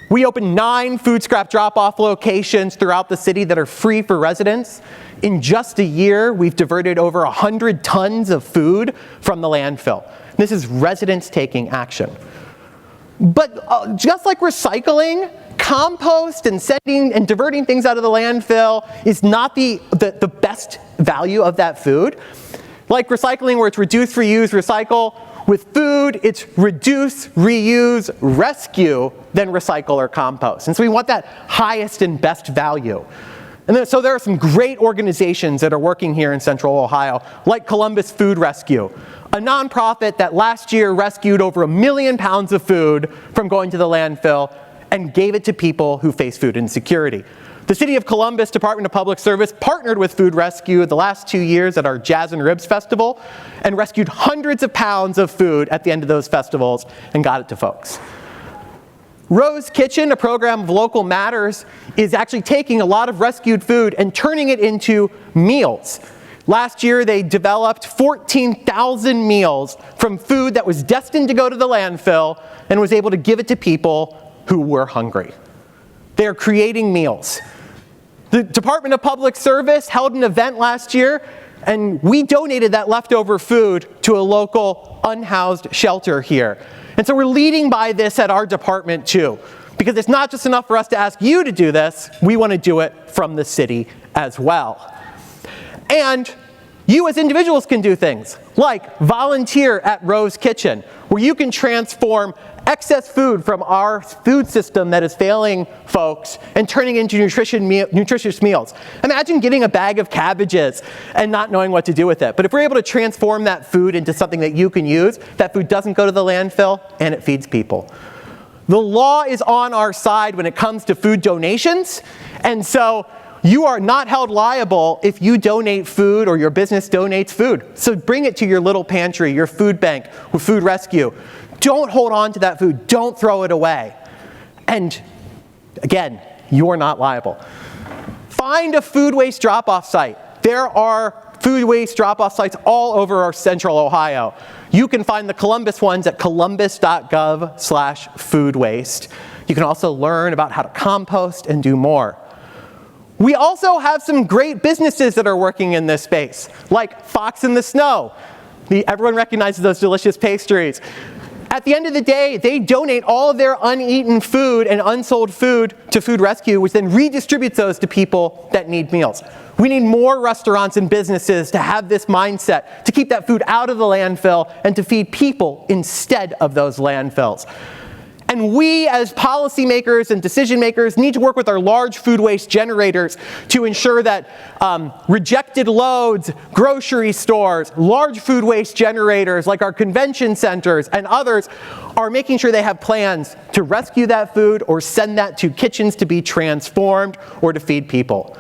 We opened 9 food scrap drop-off locations throughout the city that are free for residents. In just a year, we've diverted over 100 tons of food from the landfill. This is residents taking action. But just like recycling, compost and sending and diverting things out of the landfill is not the best value of that food. Like recycling, where it's reduce, reuse, recycle, with food, it's reduce, reuse, rescue, then recycle or compost. And so we want that highest and best value. And then, so there are some great organizations that are working here in Central Ohio, like Columbus Food Rescue, a nonprofit that last year rescued over 1 million pounds of food from going to the landfill and gave it to people who face food insecurity. The City of Columbus Department of Public Service partnered with Food Rescue the last 2 years at our Jazz and Ribs Festival and rescued hundreds of pounds of food at the end of those festivals and got it to folks. Rose Kitchen, a program of Local Matters, is actually taking a lot of rescued food and turning it into meals. Last year, they developed 14,000 meals from food that was destined to go to the landfill and was able to give it to people who were hungry. They are creating meals. The Department of Public Service held an event last year, and we donated that leftover food to a local unhoused shelter here. And so we're leading by this at our department too, because it's not just enough for us to ask you to do this, we want to do it from the city as well. And you as individuals can do things like volunteer at Rose Kitchen, where you can transform excess food from our food system that is failing folks and turning into nutritious meals. Imagine getting a bag of cabbages and not knowing what to do with it. But if we're able to transform that food into something that you can use, that food doesn't go to the landfill and it feeds people. The law is on our side when it comes to food donations, and so you are not held liable if you donate food or your business donates food. So bring it to your little pantry, your food bank, or food rescue. Don't hold on to that food. Don't throw it away. And again, you're not liable. Find a food waste drop-off site. There are food waste drop-off sites all over our Central Ohio. You can find the Columbus ones at columbus.gov/food waste. You can also learn about how to compost and do more. We also have some great businesses that are working in this space, like Fox in the Snow. Everyone recognizes those delicious pastries. At the end of the day, they donate all of their uneaten food and unsold food to Food Rescue, which then redistributes those to people that need meals. We need more restaurants and businesses to have this mindset, to keep that food out of the landfill and to feed people instead of those landfills. And we, as policymakers and decision makers, need to work with our large food waste generators to ensure that rejected loads, grocery stores, large food waste generators like our convention centers and others are making sure they have plans to rescue that food or send that to kitchens to be transformed or to feed people.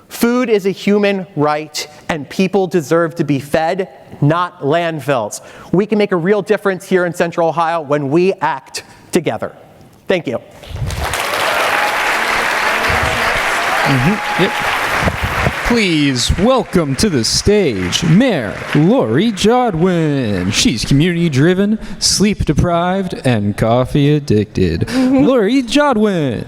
Food is a human right, and people deserve to be fed, not landfills. We can make a real difference here in Central Ohio when we act together. Thank you. Yep. Please welcome to the stage Mayor Lori Jodwin. She's community-driven, sleep-deprived, and coffee-addicted. Lori Jodwin.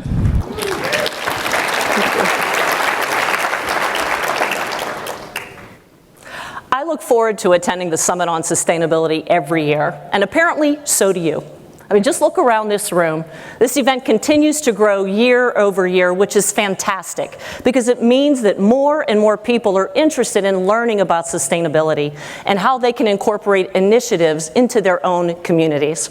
I look forward to attending the Summit on Sustainability every year, and apparently so do you. I mean, just look around this room. This event continues to grow year over year, which is fantastic, because it means that more and more people are interested in learning about sustainability and how they can incorporate initiatives into their own communities.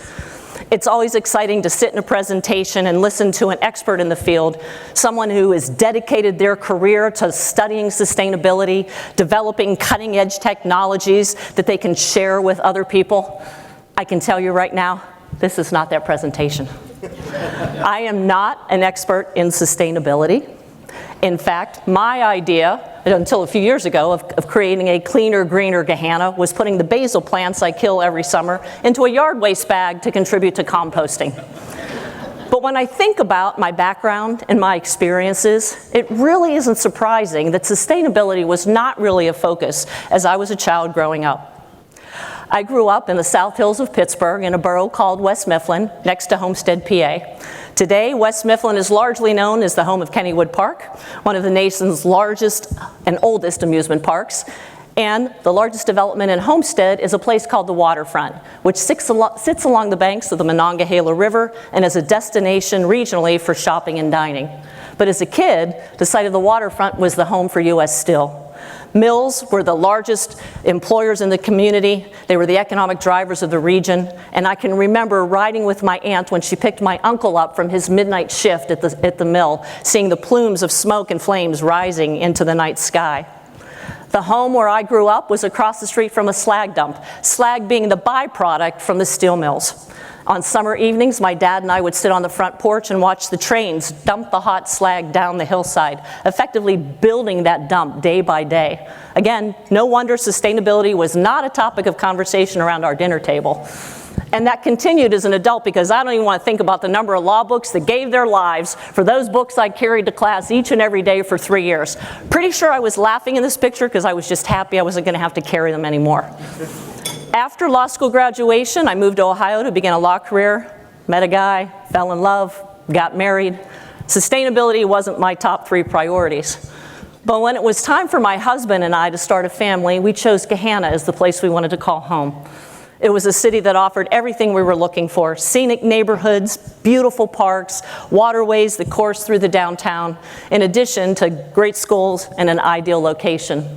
It's always exciting to sit in a presentation and listen to an expert in the field, someone who has dedicated their career to studying sustainability, developing cutting-edge technologies that they can share with other people. I can tell you right now, this is not that presentation. I am not an expert in sustainability. In fact, my idea, until a few years ago, of creating a cleaner, greener Gahanna was putting the basil plants I kill every summer into a yard waste bag to contribute to composting. But when I think about my background and my experiences, it really isn't surprising that sustainability was not really a focus as I was a child growing up. I grew up in the South Hills of Pittsburgh in a borough called West Mifflin, next to Homestead, PA. Today, West Mifflin is largely known as the home of Kennywood Park, one of the nation's largest and oldest amusement parks. And the largest development in Homestead is a place called the Waterfront, which sits along the banks of the Monongahela River and is a destination regionally for shopping and dining. But as a kid, the site of the Waterfront was the home for U.S. Steel. Mills were the largest employers in the community. They were the economic drivers of the region. And I can remember riding with my aunt when she picked my uncle up from his midnight shift at the mill, seeing the plumes of smoke and flames rising into the night sky. The home where I grew up was across the street from a slag dump, slag being the byproduct from the steel mills. On summer evenings, my dad and I would sit on the front porch and watch the trains dump the hot slag down the hillside, effectively building that dump day by day. Again, no wonder sustainability was not a topic of conversation around our dinner table. And that continued as an adult, because I don't even want to think about the number of law books that gave their lives for those books I carried to class each and every day for 3 years. Pretty sure I was laughing in this picture because I was just happy I wasn't going to have to carry them anymore. After law school graduation, I moved to Ohio to begin a law career, met a guy, fell in love, got married. Sustainability wasn't my top 3 priorities. But when it was time for my husband and I to start a family, we chose Gahanna as the place we wanted to call home. It was a city that offered everything we were looking for: scenic neighborhoods, beautiful parks, waterways that course through the downtown, in addition to great schools and an ideal location.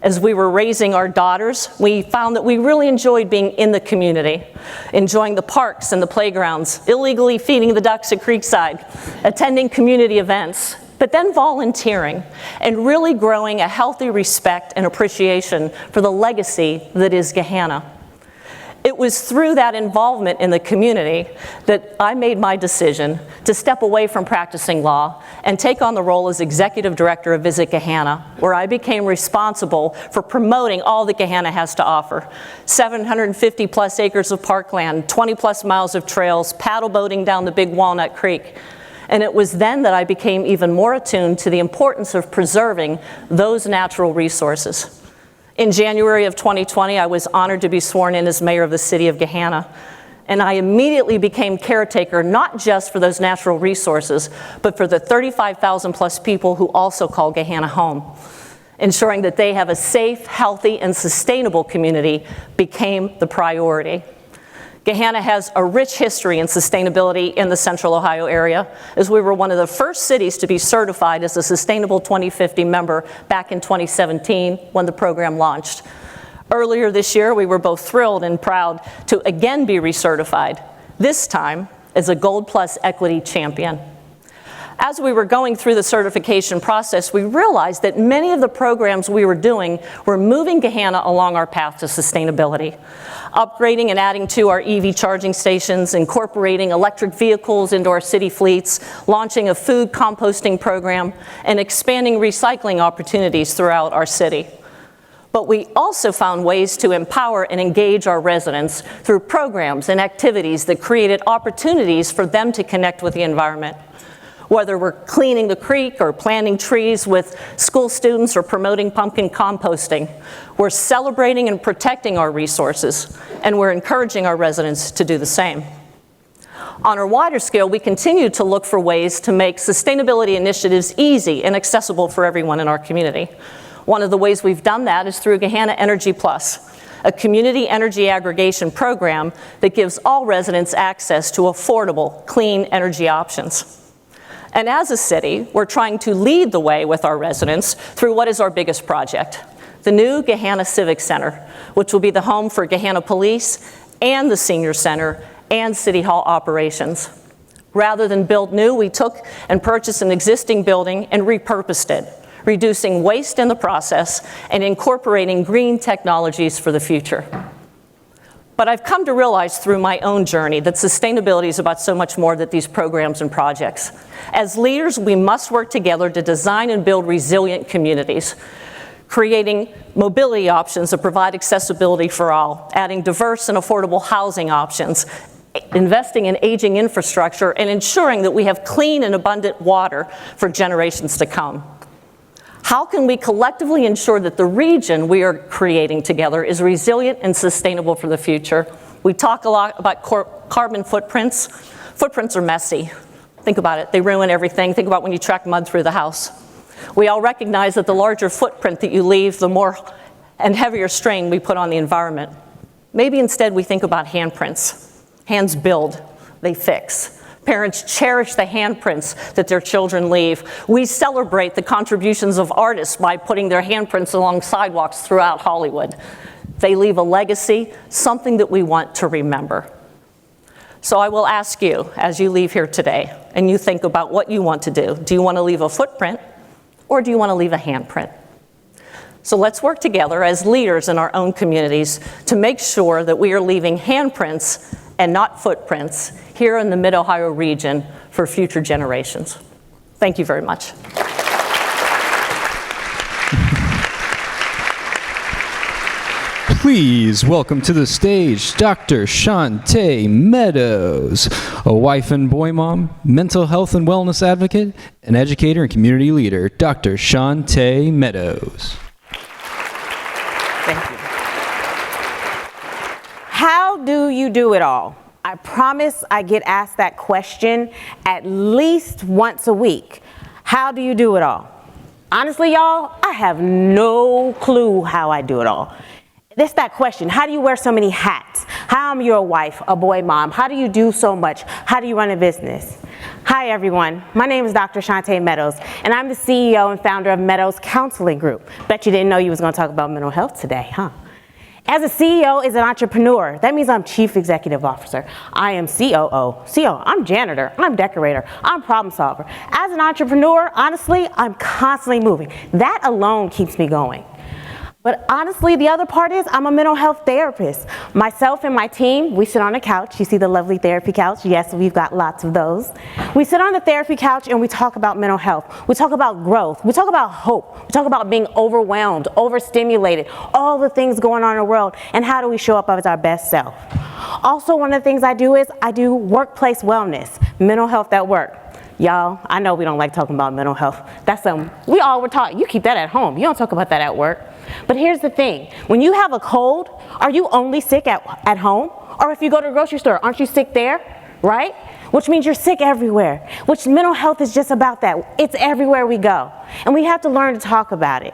As we were raising our daughters, we found that we really enjoyed being in the community, enjoying the parks and the playgrounds, illegally feeding the ducks at Creekside, attending community events, but then volunteering and really growing a healthy respect and appreciation for the legacy that is Gahanna. It was through that involvement in the community that I made my decision to step away from practicing law and take on the role as executive director of Visit Gahanna, where I became responsible for promoting all that Gahanna has to offer: 750 plus acres of parkland, 20 plus miles of trails, paddle boating down the Big Walnut Creek. And it was then that I became even more attuned to the importance of preserving those natural resources. In January of 2020, I was honored to be sworn in as mayor of the city of Gahanna. And I immediately became caretaker, not just for those natural resources, but for the 35,000 plus people who also call Gahanna home. Ensuring that they have a safe, healthy, and sustainable community became the priority. Gahanna has a rich history in sustainability in the Central Ohio area, as we were one of the first cities to be certified as a Sustainable 2050 member back in 2017 when the program launched. Earlier this year, we were both thrilled and proud to again be recertified, this time as a Gold Plus Equity Champion. As we were going through the certification process, we realized that many of the programs we were doing were moving Gahanna along our path to sustainability, upgrading and adding to our EV charging stations, incorporating electric vehicles into our city fleets, launching a food composting program, and expanding recycling opportunities throughout our city. But we also found ways to empower and engage our residents through programs and activities that created opportunities for them to connect with the environment. Whether we're cleaning the creek or planting trees with school students or promoting pumpkin composting, we're celebrating and protecting our resources, and we're encouraging our residents to do the same. On a wider scale, we continue to look for ways to make sustainability initiatives easy and accessible for everyone in our community. One of the ways we've done that is through Gahanna Energy Plus, a community energy aggregation program that gives all residents access to affordable, clean energy options. And as a city, we're trying to lead the way with our residents through what is our biggest project, the new Gahanna Civic Center, which will be the home for Gahanna Police and the Senior Center and City Hall operations. Rather than build new, we took and purchased an existing building and repurposed it, reducing waste in the process and incorporating green technologies for the future. But I've come to realize through my own journey that sustainability is about so much more than these programs and projects. As leaders, we must work together to design and build resilient communities, creating mobility options that provide accessibility for all, adding diverse and affordable housing options, investing in aging infrastructure, and ensuring that we have clean and abundant water for generations to come. How can we collectively ensure that the region we are creating together is resilient and sustainable for the future? We talk a lot about carbon footprints. Footprints are messy. Think about it. They ruin everything. Think about when you track mud through the house. We all recognize that the larger footprint that you leave, the more and heavier strain we put on the environment. Maybe instead we think about handprints. Hands build, they fix. Parents cherish the handprints that their children leave. We celebrate the contributions of artists by putting their handprints along sidewalks throughout Hollywood. They leave a legacy, something that we want to remember. So I will ask you, as you leave here today, and you think about what you want to do you want to leave a footprint, or do you want to leave a handprint? So let's work together as leaders in our own communities to make sure that we are leaving handprints and not footprints here in the Mid-Ohio region for future generations. Thank you very much. Please welcome to the stage Dr. Shantae Meadows, a wife and boy mom, mental health and wellness advocate, an educator and community leader. Dr. Shantae Meadows. Thank you. How do you do it all? I promise I get asked that question at least once a week. How do you do it all? Honestly, y'all, I have no clue how I do it all. It's that question, how do you wear so many hats? How am you a wife, a boy mom? How do you do so much? How do you run a business? Hi everyone, my name is Dr. Shantae Meadows, and I'm the CEO and founder of Meadows Counseling Group. Bet you didn't know you was gonna talk about mental health today, huh? As a CEO is an entrepreneur. That means I'm Chief Executive Officer. I am COO. I'm janitor. I'm decorator. I'm problem solver. As an entrepreneur, honestly, I'm constantly moving. That alone keeps me going. But honestly, the other part is I'm a mental health therapist. Myself and my team, we sit on a couch. You see the lovely therapy couch? Yes, we've got lots of those. We sit on the therapy couch and we talk about mental health. We talk about growth. We talk about hope. We talk about being overwhelmed, overstimulated, all the things going on in the world, and how do we show up as our best self. Also, one of the things I do is I do workplace wellness, mental health at work. Y'all, I know we don't like talking about mental health. That's something we all were taught. You keep that at home. You don't talk about that at work. But here's the thing. When you have a cold, are you only sick at home? Or if you go to the grocery store, aren't you sick there? Right? Which means you're sick everywhere. Which mental health is just about that. It's everywhere we go. And we have to learn to talk about it.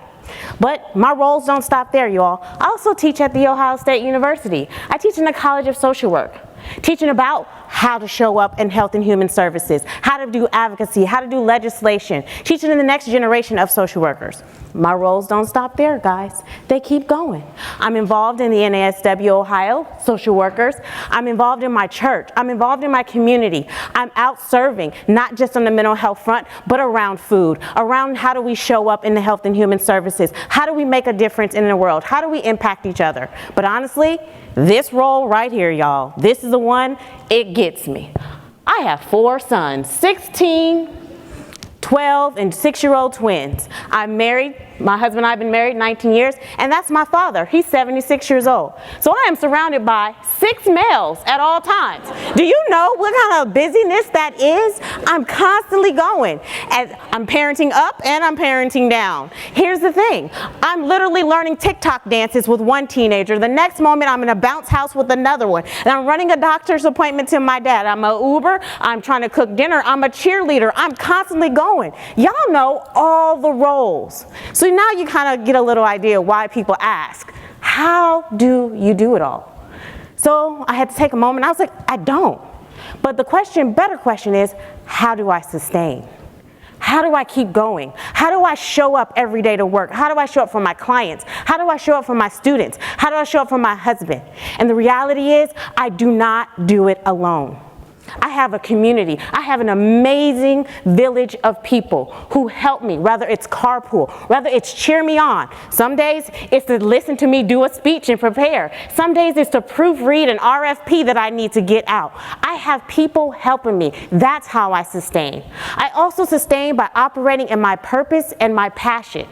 But my roles don't stop there, y'all. I also teach at The Ohio State University. I teach in the College of Social Work, teaching about how to show up in health and human services, how to do advocacy, how to do legislation, teaching the next generation of social workers. My roles don't stop there, guys. They keep going. I'm involved in the NASW Ohio social workers. I'm involved in my church. I'm involved in my community. I'm out serving, not just on the mental health front, but around food, around how do we show up in the health and human services? How do we make a difference in the world? How do we impact each other? But honestly, this role right here, y'all, this is the one, it gets me. I have 4 sons, 16, 12, and 6-year-old twins. I'm married. My husband and I have been married 19 years, and that's my father. He's 76 years old. So I am surrounded by 6 males at all times. Do you know what kind of busyness that is? I'm constantly going. And I'm parenting up and I'm parenting down. Here's the thing. I'm literally learning TikTok dances with one teenager. The next moment I'm in a bounce house with another one. And I'm running a doctor's appointment to my dad. I'm a Uber. I'm trying to cook dinner. I'm a cheerleader. I'm constantly going. Y'all know all the roles. So now you kind of get a little idea why people ask, how do you do it all? So I had to take a moment. I was like, I don't. But the better question is, how do I sustain? How do I keep going? How do I show up every day to work? How do I show up for my clients? How do I show up for my students? How do I show up for my husband? And the reality is, I do not do it alone. I have a community. I have an amazing village of people who help me, whether it's carpool, whether it's cheer me on. Some days it's to listen to me do a speech and prepare. Some days it's to proofread an RFP that I need to get out. I have people helping me. That's how I sustain. I also sustain by operating in my purpose and my passion,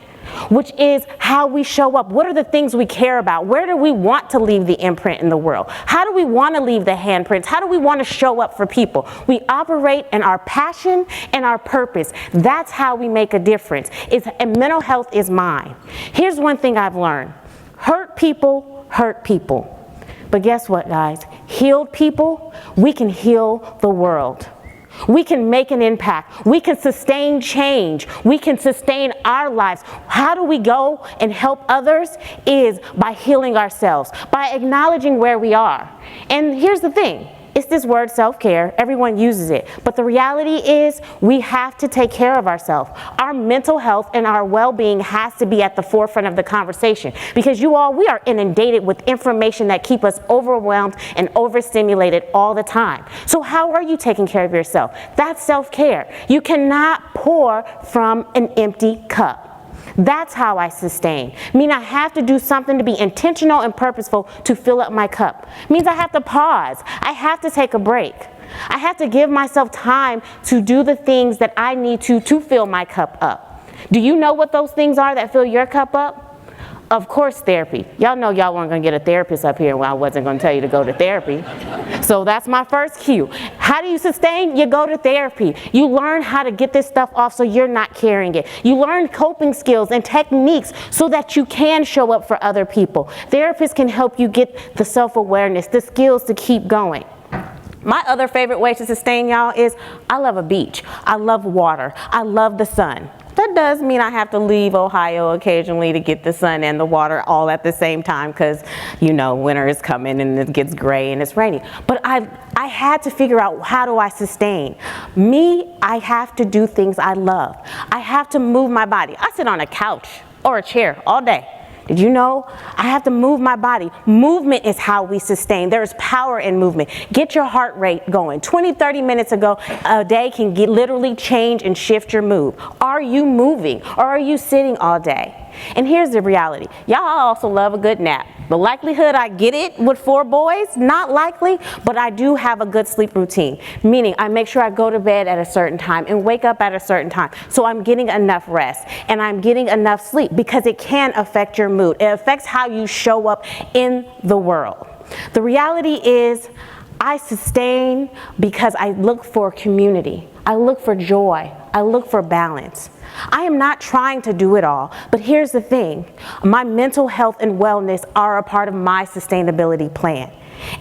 which is how we show up. What are the things we care about? Where do we want to leave the imprint in the world? How do we want to leave the handprints? How do we want to show up for people? We operate in our passion and our purpose. That's how we make a difference. And mental health is mine. Here's one thing I've learned. Hurt people hurt people. But guess what, guys? Healed people, we can heal the world. We can make an impact. We can sustain change. We can sustain our lives. How do we go and help others? Is by healing ourselves, by acknowledging where we are. And here's the thing. It's this word self-care. Everyone uses it. But the reality is we have to take care of ourselves. Our mental health and our well-being has to be at the forefront of the conversation, because we are inundated with information that keep us overwhelmed and overstimulated all the time. So how are you taking care of yourself? That's self-care. You cannot pour from an empty cup. That's how I sustain. I have to do something to be intentional and purposeful to fill up my cup. Means I have to pause. I have to take a break. I have to give myself time to do the things that I need to fill my cup up. Do you know what those things are that fill your cup up? Of course, therapy. Y'all know y'all weren't going to get a therapist up here when I wasn't going to tell you to go to therapy. So that's my first cue. How do you sustain? You go to therapy. You learn how to get this stuff off so you're not carrying it. You learn coping skills and techniques so that you can show up for other people. Therapists can help you get the self-awareness, the skills to keep going. My other favorite way to sustain, y'all, is I love a beach. I love water. I love the sun. That does mean I have to leave Ohio occasionally to get the sun and the water all at the same time, because, winter is coming and it gets gray and it's rainy. But I had to figure out, how do I sustain? I have to do things I love. I have to move my body. I sit on a couch or a chair all day. Did you know? I have to move my body. Movement is how we sustain. There is power in movement. Get your heart rate going. 20, 30 minutes a day can literally change and shift your mood. Are you moving, or are you sitting all day? And here's the reality. Y'all also love a good nap. The likelihood I get it with 4 boys, not likely, but I do have a good sleep routine. Meaning I make sure I go to bed at a certain time and wake up at a certain time. So I'm getting enough rest and I'm getting enough sleep, because it can affect your mood. It affects how you show up in the world. The reality is, I sustain because I look for community. I look for joy. I look for balance. I am not trying to do it all, but here's the thing. My mental health and wellness are a part of my sustainability plan,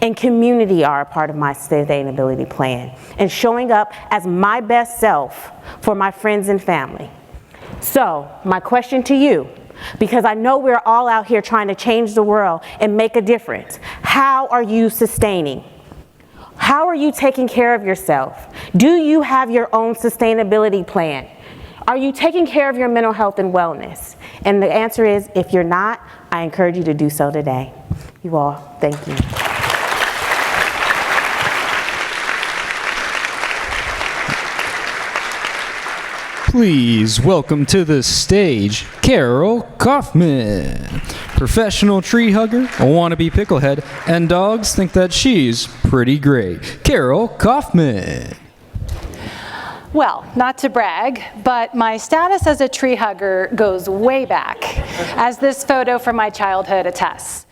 and community are a part of my sustainability plan, and showing up as my best self for my friends and family. So, my question to you, because I know we're all out here trying to change the world and make a difference, how are you sustaining? How are you taking care of yourself? Do you have your own sustainability plan? Are you taking care of your mental health and wellness? And the answer is, if you're not, I encourage you to do so today. You all, thank you. Please welcome to the stage, Carol Kaufman. Professional tree hugger, a wannabe picklehead, and dogs think that she's pretty great. Carol Kaufman. Well, not to brag, but my status as a tree hugger goes way back, as this photo from my childhood attests.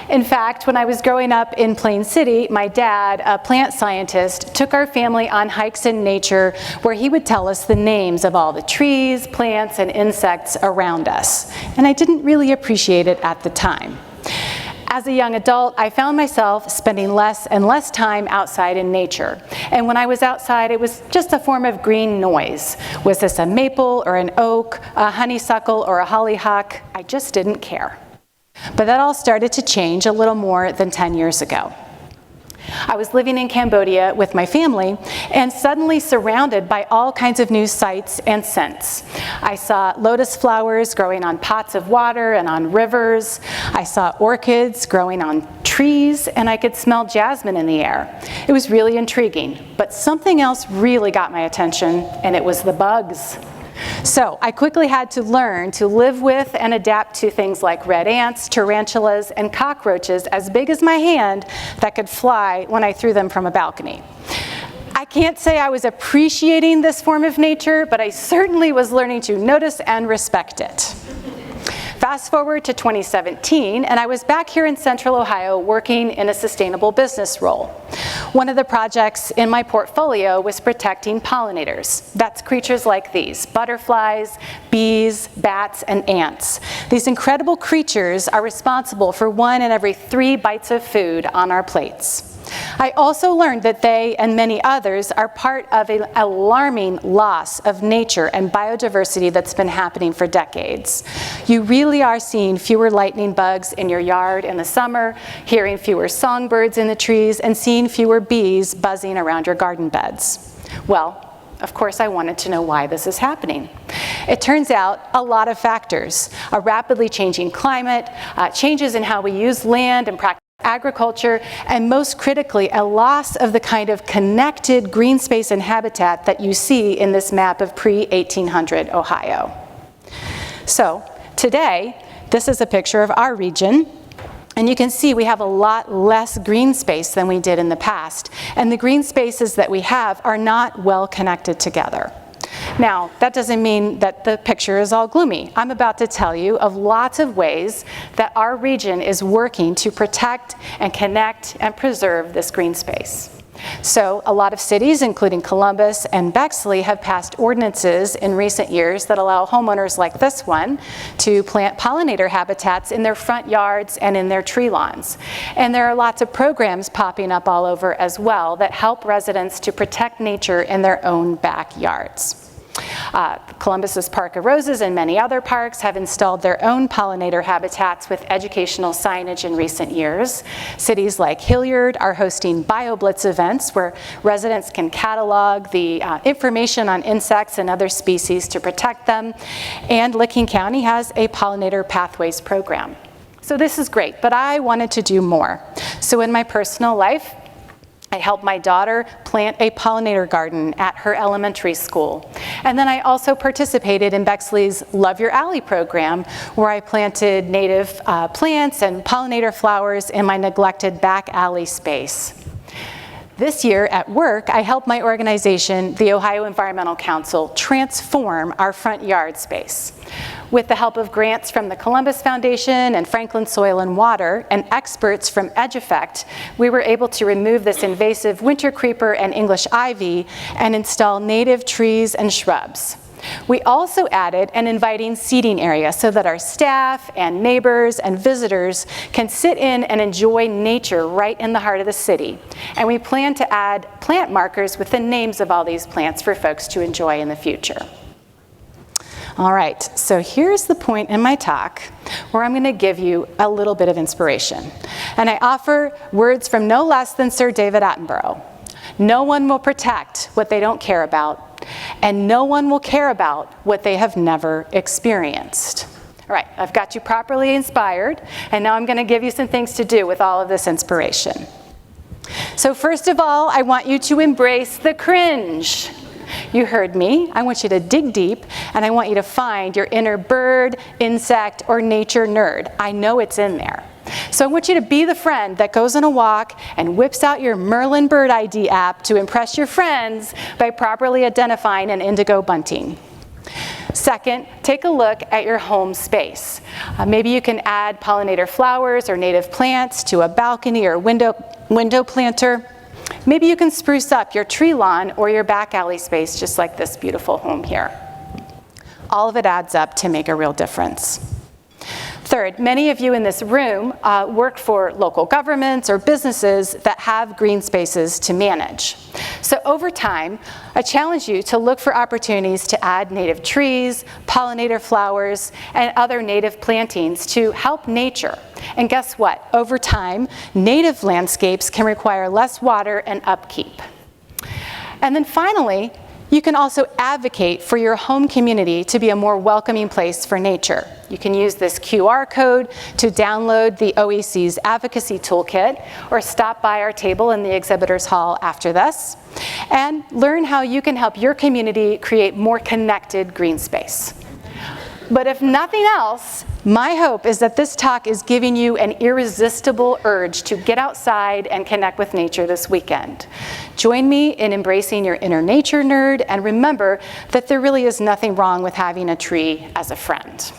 In fact, when I was growing up in Plain City, my dad, a plant scientist, took our family on hikes in nature where he would tell us the names of all the trees, plants, and insects around us. And I didn't really appreciate it at the time. As a young adult, I found myself spending less and less time outside in nature. And when I was outside, it was just a form of green noise. Was this a maple or an oak, a honeysuckle or a hollyhock? I just didn't care. But that all started to change a little more than 10 years ago. I was living in Cambodia with my family and suddenly surrounded by all kinds of new sights and scents. I saw lotus flowers growing on pots of water and on rivers. I saw orchids growing on trees, and I could smell jasmine in the air. It was really intriguing, but something else really got my attention, and it was the bugs. So I quickly had to learn to live with and adapt to things like red ants, tarantulas, and cockroaches as big as my hand that could fly when I threw them from a balcony. I can't say I was appreciating this form of nature, but I certainly was learning to notice and respect it. Fast forward to 2017, and I was back here in Central Ohio working in a sustainable business role. One of the projects in my portfolio was protecting pollinators. That's creatures like these: butterflies, bees, bats, and ants. These incredible creatures are responsible for 1 in every 3 bites of food on our plates. I also learned that they and many others are part of an alarming loss of nature and biodiversity that's been happening for decades. You really are seeing fewer lightning bugs in your yard in the summer, hearing fewer songbirds in the trees, and seeing fewer bees buzzing around your garden beds. Well, of course, I wanted to know why this is happening. It turns out a lot of factors: a rapidly changing climate, changes in how we use land and practice agriculture, and most critically, a loss of the kind of connected green space and habitat that you see in this map of pre-1800 Ohio. So today, this is a picture of our region, and you can see we have a lot less green space than we did in the past, and the green spaces that we have are not well connected together. Now, that doesn't mean that the picture is all gloomy. I'm about to tell you of lots of ways that our region is working to protect and connect and preserve this green space. So a lot of cities, including Columbus and Bexley, have passed ordinances in recent years that allow homeowners like this one to plant pollinator habitats in their front yards and in their tree lawns. And there are lots of programs popping up all over as well that help residents to protect nature in their own backyards. Columbus's Park of Roses and many other parks have installed their own pollinator habitats with educational signage in recent years. Cities like Hilliard are hosting BioBlitz events where residents can catalog the information on insects and other species to protect them. And Licking County has a pollinator pathways program. So this is great, but I wanted to do more. So in my personal life, I helped my daughter plant a pollinator garden at her elementary school. And then I also participated in Bexley's Love Your Alley program, where I planted native plants and pollinator flowers in my neglected back alley space. This year at work, I helped my organization, the Ohio Environmental Council, transform our front yard space. With the help of grants from the Columbus Foundation and Franklin Soil and Water and experts from EdgeEffect, we were able to remove this invasive winter creeper and English ivy and install native trees and shrubs. We also added an inviting seating area so that our staff and neighbors and visitors can sit in and enjoy nature right in the heart of the city. And we plan to add plant markers with the names of all these plants for folks to enjoy in the future. All right, so here's the point in my talk where I'm going to give you a little bit of inspiration. And I offer words from no less than Sir David Attenborough. No one will protect what they don't care about, and no one will care about what they have never experienced. All right, I've got you properly inspired, and now I'm going to give you some things to do with all of this inspiration. So first of all, I want you to embrace the cringe. You heard me. I want you to dig deep, and I want you to find your inner bird, insect, or nature nerd. I know it's in there. So I want you to be the friend that goes on a walk and whips out your Merlin Bird ID app to impress your friends by properly identifying an indigo bunting. Second, take a look at your home space. Maybe you can add pollinator flowers or native plants to a balcony or window planter. Maybe you can spruce up your tree lawn or your back alley space just like this beautiful home here. All of it adds up to make a real difference. Third, many of you in this room work for local governments or businesses that have green spaces to manage. So over time, I challenge you to look for opportunities to add native trees, pollinator flowers, and other native plantings to help nature. And guess what? Over time, native landscapes can require less water and upkeep. And then finally, you can also advocate for your home community to be a more welcoming place for nature. You can use this QR code to download the OEC's Advocacy Toolkit, or stop by our table in the exhibitors hall after this, and learn how you can help your community create more connected green space. But if nothing else, my hope is that this talk is giving you an irresistible urge to get outside and connect with nature this weekend. Join me in embracing your inner nature nerd, and remember that there really is nothing wrong with having a tree as a friend.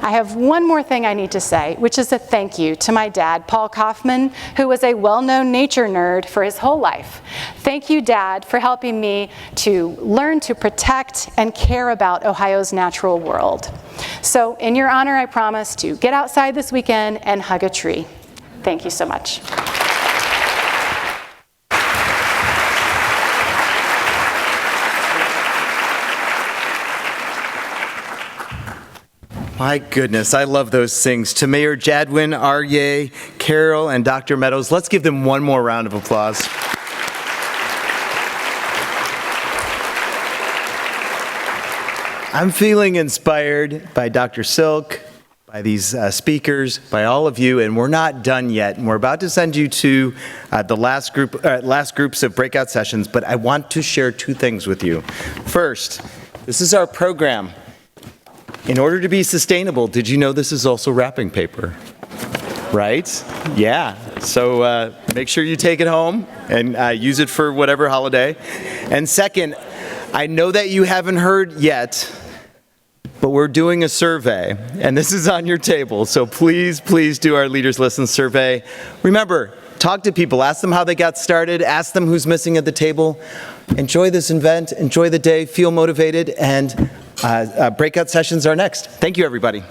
I have one more thing I need to say, which is a thank you to my dad, Paul Kaufman, who was a well-known nature nerd for his whole life. Thank you, Dad, for helping me to learn to protect and care about Ohio's natural world. So in your honor, I promise to get outside this weekend and hug a tree. Thank you so much. My goodness, I love those things. To Mayor Jadwin, Arye, Carol, and Dr. Meadows, let's give them one more round of applause. I'm feeling inspired by Dr. Silk, by these speakers, by all of you, and we're not done yet. And we're about to send you to the last groups of breakout sessions, but I want to share two things with you. First, this is our program. In order to be sustainable, did you know this is also wrapping paper? Right? Yeah. So make sure you take it home and use it for whatever holiday. And second, I know that you haven't heard yet, but we're doing a survey, and this is on your table. So please, please do our Leaders Listen survey. Remember, talk to people, ask them how they got started, ask them who's missing at the table. Enjoy this event, enjoy the day, feel motivated, and breakout sessions are next. Thank you, everybody.